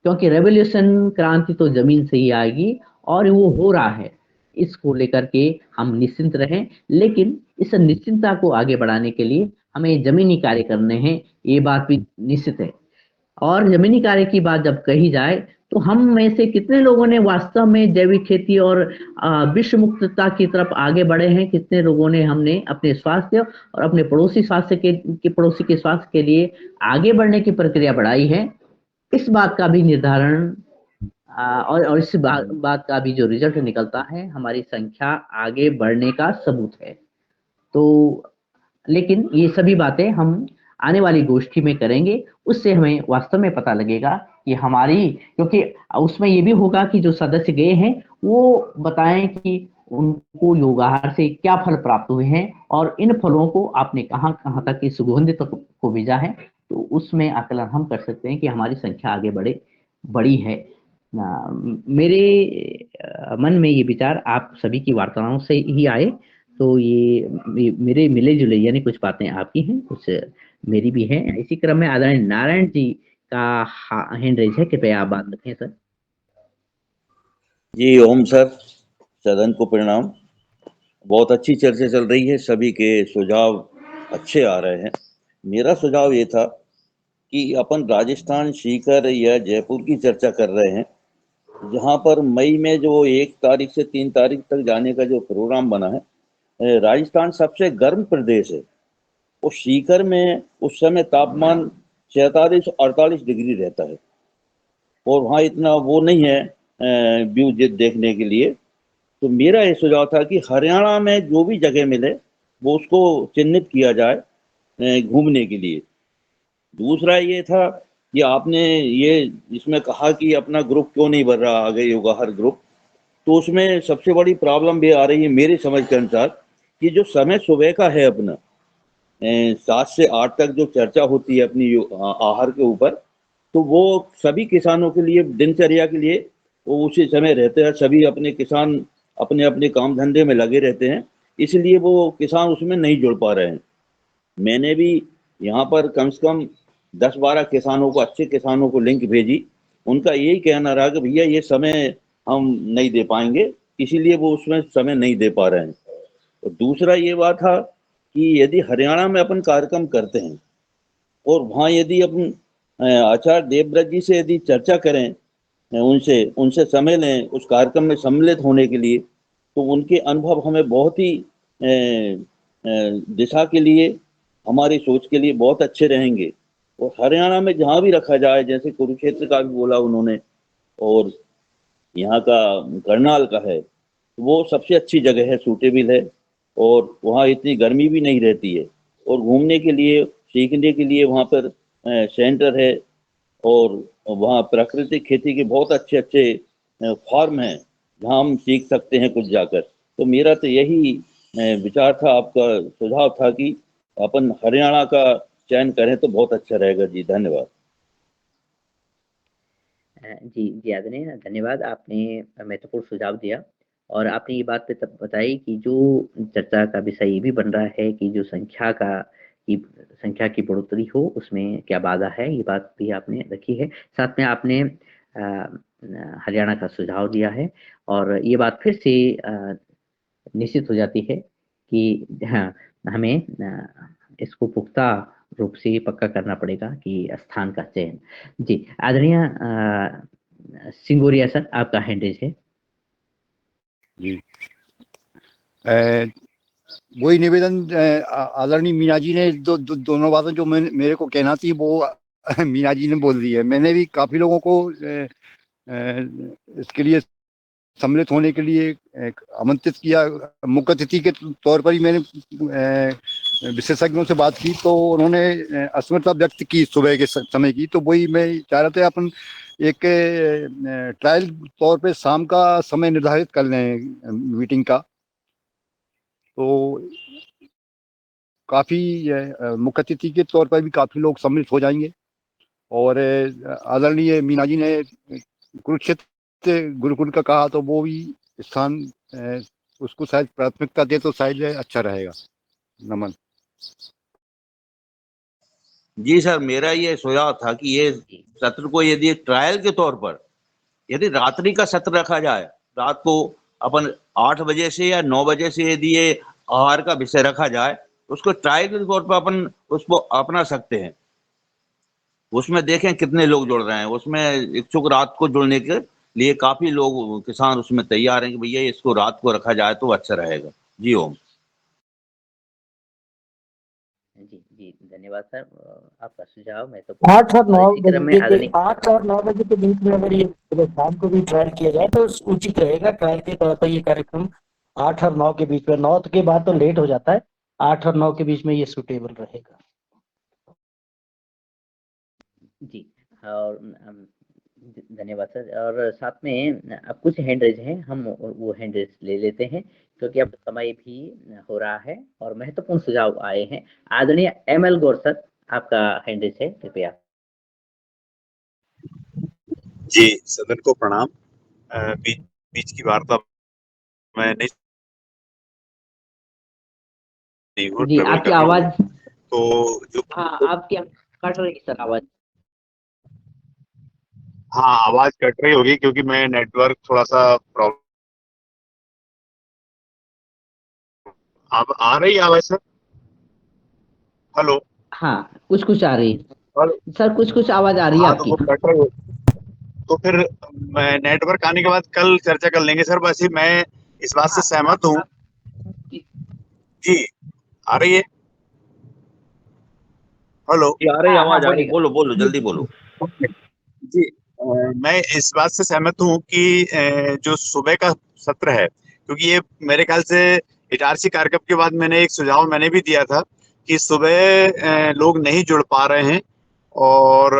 क्योंकि रेवोल्यूशन क्रांति तो जमीन से ही आएगी और वो हो रहा है। इसको लेकर के हम निश्चिंत रहें, लेकिन इस निश्चिंतता को आगे बढ़ाने के लिए हमें जमीनी कार्य करने हैं, ये बात भी निश्चित है। और जमीनी कार्य की बात जब कही जाए तो हम में से कितने लोगों ने वास्तव में जैविक खेती और विश्व मुक्तता की तरफ आगे बढ़े हैं, कितने लोगों ने हमने अपने स्वास्थ्य और अपने पड़ोसी पड़ोसी के स्वास्थ्य के लिए आगे बढ़ने की प्रक्रिया बढ़ाई है, इस बात का भी निर्धारण और इस बात का भी जो रिजल्ट निकलता है हमारी संख्या आगे बढ़ने का सबूत है। तो लेकिन ये सभी बातें हम आने वाली गोष्ठी में करेंगे, उससे हमें वास्तव में पता लगेगा कि हमारी, क्योंकि उसमें ये भी होगा कि जो सदस्य गए हैं वो बताएं कि उनको योगाहार से क्या फल प्राप्त हुए हैं और इन फलों को आपने कहाँ कहाँ तक इस सुगंधित को भेजा है, तो उसमें आकलन हम कर सकते हैं कि हमारी संख्या आगे बढ़ी है। मेरे मन में ये विचार आप सभी की वार्ताओं से ही आए, तो ये मेरे मिले जुले यानी कुछ बातें आपकी हैं, कुछ मेरी भी हैं। इसी क्रम में आदरणीय नारायण जी का हैंड रेज है, कृपया आप बात रखें सर। जी ओम सर, सदन को प्रणाम। बहुत अच्छी चर्चा चल रही है, सभी के सुझाव अच्छे आ रहे हैं। मेरा सुझाव ये था कि अपन राजस्थान सीकर या जयपुर की चर्चा कर रहे हैं, जहां पर मई में जो 1 तारीख से 3 तारीख तक जाने का जो प्रोग्राम बना है, राजस्थान सबसे गर्म प्रदेश है और सीकर में उस समय तापमान 47-48 डिग्री रहता है और वहाँ इतना वो नहीं है व्यू देखने के लिए। तो मेरा ये सुझाव था कि हरियाणा में जो भी जगह मिले वो उसको चिन्हित किया जाए घूमने के लिए। दूसरा ये था कि आपने ये इसमें कहा कि अपना ग्रुप क्यों नहीं भर रहा आगे योगा हर ग्रुप, तो उसमें सबसे बड़ी प्रॉब्लम भी आ रही है मेरी समझ के अनुसार कि जो समय सुबह का है अपना 7 से 8 तक जो चर्चा होती है अपनी आहार के ऊपर, तो वो सभी किसानों के लिए दिनचर्या के लिए वो उसी समय रहते हैं। सभी अपने किसान अपने अपने काम धंधे में लगे रहते हैं, इसलिए वो किसान उसमें नहीं जुड़ पा रहे हैं। मैंने भी यहाँ पर कम से कम 10-12 किसानों को, अच्छे किसानों को लिंक भेजी। उनका यही कहना रहा कि भैया ये समय हम नहीं दे पाएंगे, इसीलिए वो उसमें समय नहीं दे पा रहे हैं। और दूसरा ये बात था कि यदि हरियाणा में अपन कार्यक्रम करते हैं और वहाँ यदि अपन आचार्य देवव्रत जी से यदि चर्चा करें, उनसे उनसे समय लें उस कार्यक्रम में सम्मिलित होने के लिए, तो उनके अनुभव हमें बहुत ही दिशा के लिए, हमारी सोच के लिए बहुत अच्छे रहेंगे। और हरियाणा में जहाँ भी रखा जाए, जैसे कुरुक्षेत्र का भी बोला उन्होंने, और यहाँ का करनाल का है, वो सबसे अच्छी जगह है, सूटेबल है, और वहाँ इतनी गर्मी भी नहीं रहती है, और घूमने के लिए, सीखने के लिए वहाँ पर सेंटर है, और वहाँ प्राकृतिक खेती के बहुत अच्छे अच्छे फार्म हैं जहाँ हम सीख सकते हैं कुछ जाकर। तो मेरा तो यही विचार था, आपका सुझाव था कि अपन हरियाणा का चयन करें तो बहुत अच्छा रहेगा जी। धन्यवाद। जी जी आदरणीय, धन्यवाद। आपने महत्वपूर्ण सुझाव दिया और आपने ये बात बताई कि जो चर्चा का विषय ये भी बन रहा है कि जो संख्या की बढ़ोतरी हो उसमें क्या बाधा है, ये बात भी आपने रखी है। साथ में आपने हरियाणा का सुझाव दिया है और ये बात फिर से निश्चित हो जाती है कि हाँ, हमें इसको पुख्ता रूप से पक्का करना पड़ेगा कि स्थान का चयन। जी आदरणीय सिंगोरिया सर, आपका हैंड रेज है। जी वही निवेदन आदरणीय मीना जी ने दोनों बातें जो मेरे को कहना थी वो मीना जी ने बोल दी है। मैंने भी काफी लोगों को इसके लिए सम्मिलित होने के लिए आमंत्रित किया। मुख्य अतिथि के तौर पर ही मैंने विशेषज्ञों से बात की तो उन्होंने असमर्थता व्यक्त की सुबह के समय की। तो वही मैं चाह रहा था अपन एक ट्रायल तौर पे शाम का समय निर्धारित कर लें मीटिंग का, तो काफी मुख्य अतिथि के तौर पर भी काफी लोग सम्मिलित हो जाएंगे। और आदरणीय मीना जी ने कुरुक्षेत्र गुरुकुल का कहा तो वो भी स्थान उसको शायद प्राथमिकता दे तो शायद अच्छा रहेगा। नमन। जी सर, मेरा ये सुझाव था कि ये सत्र को यदि ट्रायल के तौर पर यदि रात्रि का सत्र रखा जाए, रात को अपन 8 बजे से या 9 बजे से यदि ये आहार का विषय रखा जाए, उसको ट्रायल के तौर पर अपन उसको अपना सकते हैं। उसमें देखें कितने लोग जुड़ रहे हैं। उसमें इच्छुक रात को जुड़ने के लिए काफी लोग किसान उसमें तैयार हैं कि भैया इसको रात को रखा जाए तो अच्छा रहेगा। जी ओम। जी जी धन्यवाद सर, आपका सुझाव मैं तो 8 और 9 इसी क्रम में बजे आदरणीय 8 और 9 बजे के बीच में अगर ये शाम को भी ट्रायल किया जाए तो उचित रहेगा। ट्रायल के तौर पर ये कार्यक्रम 8 और 9 के बीच में, 9 के बाद तो लेट हो जाता है, 8 और 9 के बीच में ये सुटेबल रहेगा। जी और धन्यवाद सर। और साथ में अब कुछ हैंड रेज हैं, हम वो हैंड रेज ले लेते हैं क्योंकि अब समय भी हो रहा है और महत्वपूर्ण सुझाव आए हैं। आदरणीय ML गौर सर, आपका हैंड रेज है, कृपया। जी सदन को प्रणाम। बीच बीच की वार्ता मैं नहीं हूँ, जी ट्रेवल आपकी कर रहा हूँ, आवाज, तो जो हाँ आपकी कट रही सर आवाज। हाँ आवाज कट रही होगी क्योंकि मैं नेटवर्क थोड़ा सा प्रॉब्लम। अब आ रही है आवाज सर? हेलो हाँ कुछ कुछ आ रही है हेलो। सर, कुछ कुछ आवाज आ रही है हाँ तो आपकी। वो कट रही हो तो फिर मैं नेटवर्क आने के बाद कल चर्चा कर लेंगे सर। वैसे मैं इस बात से सहमत हूँ। जी आ रही है? हेलो। ये आ रही हाँ हाँ आवाज, आ रही, बोलिएगा। बोलो बोलो जल्दी बोलो। जी मैं इस बात से सहमत हूँ कि जो सुबह का सत्र है, क्योंकि ये मेरे ख्याल से इटारसी कार्यक्रम के बाद मैंने एक सुझाव मैंने भी दिया था कि सुबह लोग नहीं जुड़ पा रहे हैं और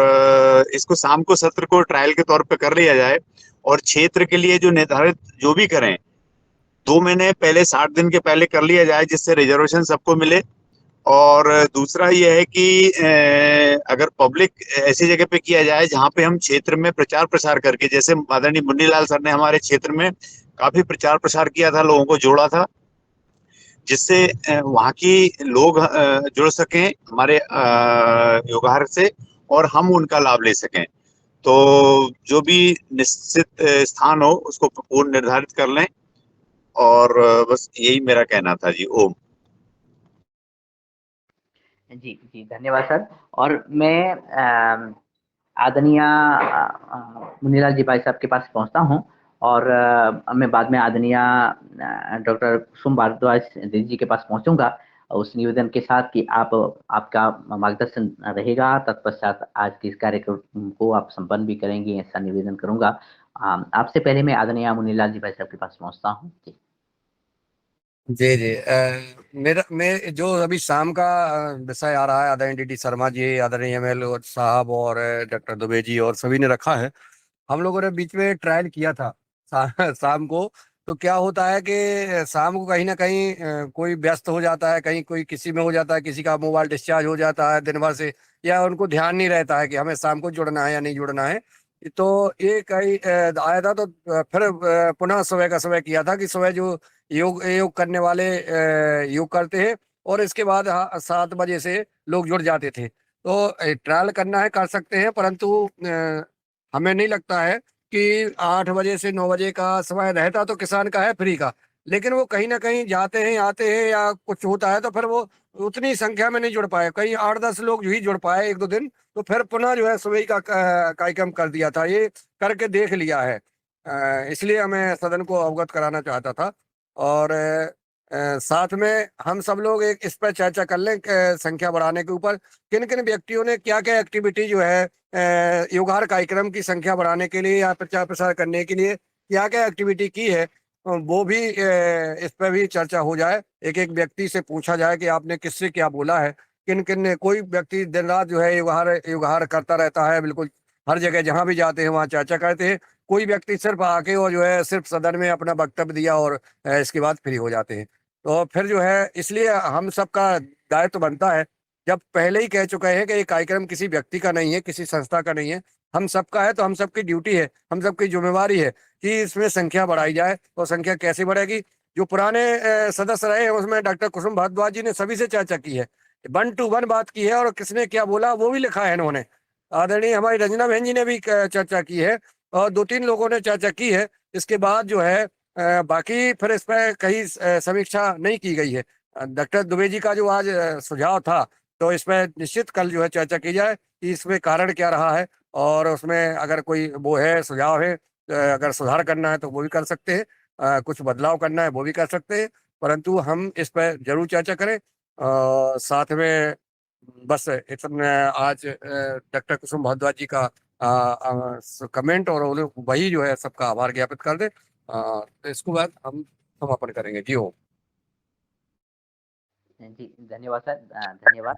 इसको शाम को सत्र को ट्रायल के तौर पे कर लिया जाए और क्षेत्र के लिए जो निर्धारित जो भी करें 2 महीने पहले 60 दिन के पहले कर लिया जाए, जिससे रिजर्वेशन सबको मिले। और दूसरा ये है कि अगर पब्लिक ऐसी जगह पे किया जाए जहाँ पे हम क्षेत्र में प्रचार प्रसार करके, जैसे आदरणीय मुन्नीलाल सर ने हमारे क्षेत्र में काफी प्रचार प्रसार किया था, लोगों को जोड़ा था, जिससे वहाँ की लोग जुड़ सकें हमारे योगाहार से और हम उनका लाभ ले सकें। तो जो भी निश्चित स्थान हो उसको पूर्ण निर्धारित कर लें और बस यही मेरा कहना था जी। ओम। जी जी, धन्यवाद सर। और मैं आदरणीय मुन्नीलाल जी भाई साहब के पास पहुंचता हूं और मैं बाद में आदरणीय डॉक्टर कुसुम भारद्वाज दीदी जी के पास पहुंचूंगा उस निवेदन के साथ कि आपका मार्गदर्शन रहेगा, तत्पश्चात आज के इस कार्यक्रम को आप संपन्न भी करेंगे, ऐसा निवेदन करूंगा। आपसे पहले मैं आदरणीय मुन्नीलाल जी भाई साहब के पास पहुंचता हूँ। जी जी मेरा मैं जो अभी शाम का विषय आ रहा है, आदरणीय डी शर्मा जी, आदरणीय एमएल और साहब और डॉक्टर दुबे जी और सभी ने रखा है। हम लोगों ने बीच में ट्रायल किया था शाम को। तो क्या होता है कि शाम को कहीं ना कहीं कोई व्यस्त हो जाता है, कहीं कोई किसी में हो जाता है, किसी का मोबाइल डिस्चार्ज हो जाता है दिन भर से, या उनको ध्यान नहीं रहता है कि हमें शाम को जुड़ना है या नहीं जुड़ना है। तो ये कहीं आया था, तो फिर पुनः सुबह का समय किया था कि सुबह जो योग योग करने वाले योग करते हैं और इसके बाद 7 बजे से लोग जुड़ जाते थे। तो ट्रायल करना है कर सकते हैं, परंतु हमें नहीं लगता है कि 8 बजे से 9 बजे का समय रहता तो किसान का है फ्री का, लेकिन वो कहीं ना कहीं जाते हैं आते हैं या कुछ होता है तो फिर वो उतनी संख्या में नहीं जुड़ पाए, कहीं 8-10 लोग ही जुड़ पाए 1-2 दिन। तो फिर पुनः जो है सुबह का कार्यक्रम कर दिया था, ये करके देख लिया है। इसलिए मैं सदन को अवगत कराना चाहता था। और साथ में हम सब लोग एक इस पर चर्चा कर लें संख्या बढ़ाने के ऊपर किन किन व्यक्तियों ने क्या क्या एक्टिविटी जो है योगाहार कार्यक्रम की संख्या बढ़ाने के लिए या प्रचार प्रसार करने के लिए क्या क्या एक्टिविटी की है, वो भी इस पर भी चर्चा हो जाए। एक एक व्यक्ति से पूछा जाए कि आपने किससे क्या बोला है, किन किन ने। कोई व्यक्ति दिन रात जो है योगाहार करता रहता है, बिल्कुल हर जगह जहां भी जाते हैं वहां चर्चा करते हैं। कोई व्यक्ति सिर्फ आके और जो है सिर्फ सदन में अपना वक्तव्य दिया और इसके बाद फ्री हो जाते हैं। तो फिर जो है इसलिए हम सबका दायित्व बनता है, जब पहले ही कह चुके हैं कि ये कार्यक्रम किसी व्यक्ति का नहीं है, किसी संस्था का नहीं है, हम सबका है, तो हम सबकी ड्यूटी है, हम सबकी जिम्मेवारी है कि इसमें संख्या बढ़ाई जाए। और संख्या कैसे बढ़ेगी? जो पुराने सदस्य रहे हैं उसमें डॉक्टर कुसुम भारद्वाज जी ने सभी से चर्चा की है, 1 to 1 बात की है, और किसने क्या बोला वो भी लिखा है इन्होंने। आदरणीय हमारी रंजना बहन जी ने भी चर्चा की है और 2-3 लोगों ने चर्चा की है। इसके बाद जो है बाकी फिर इस पर कहीं समीक्षा नहीं की गई है। डॉक्टर दुबे जी का जो आज सुझाव था, तो इसमें निश्चित कल जो है चर्चा की जाए कि इसमें कारण क्या रहा है, और उसमें अगर कोई वो है सुझाव है, अगर सुधार करना है तो वो भी कर सकते हैं, कुछ बदलाव करना है वो भी कर सकते हैं, परंतु हम इस पर जरूर चर्चा करें। साथ में बस इतना आज डॉक्टर कुसुम भारद्वाज जी का कमेंट और वही जो है सबका आभार ज्ञापित कर दे। तो इसके बाद हम समापन करेंगे। जी हो। जी धन्यवाद सर, धन्यवाद।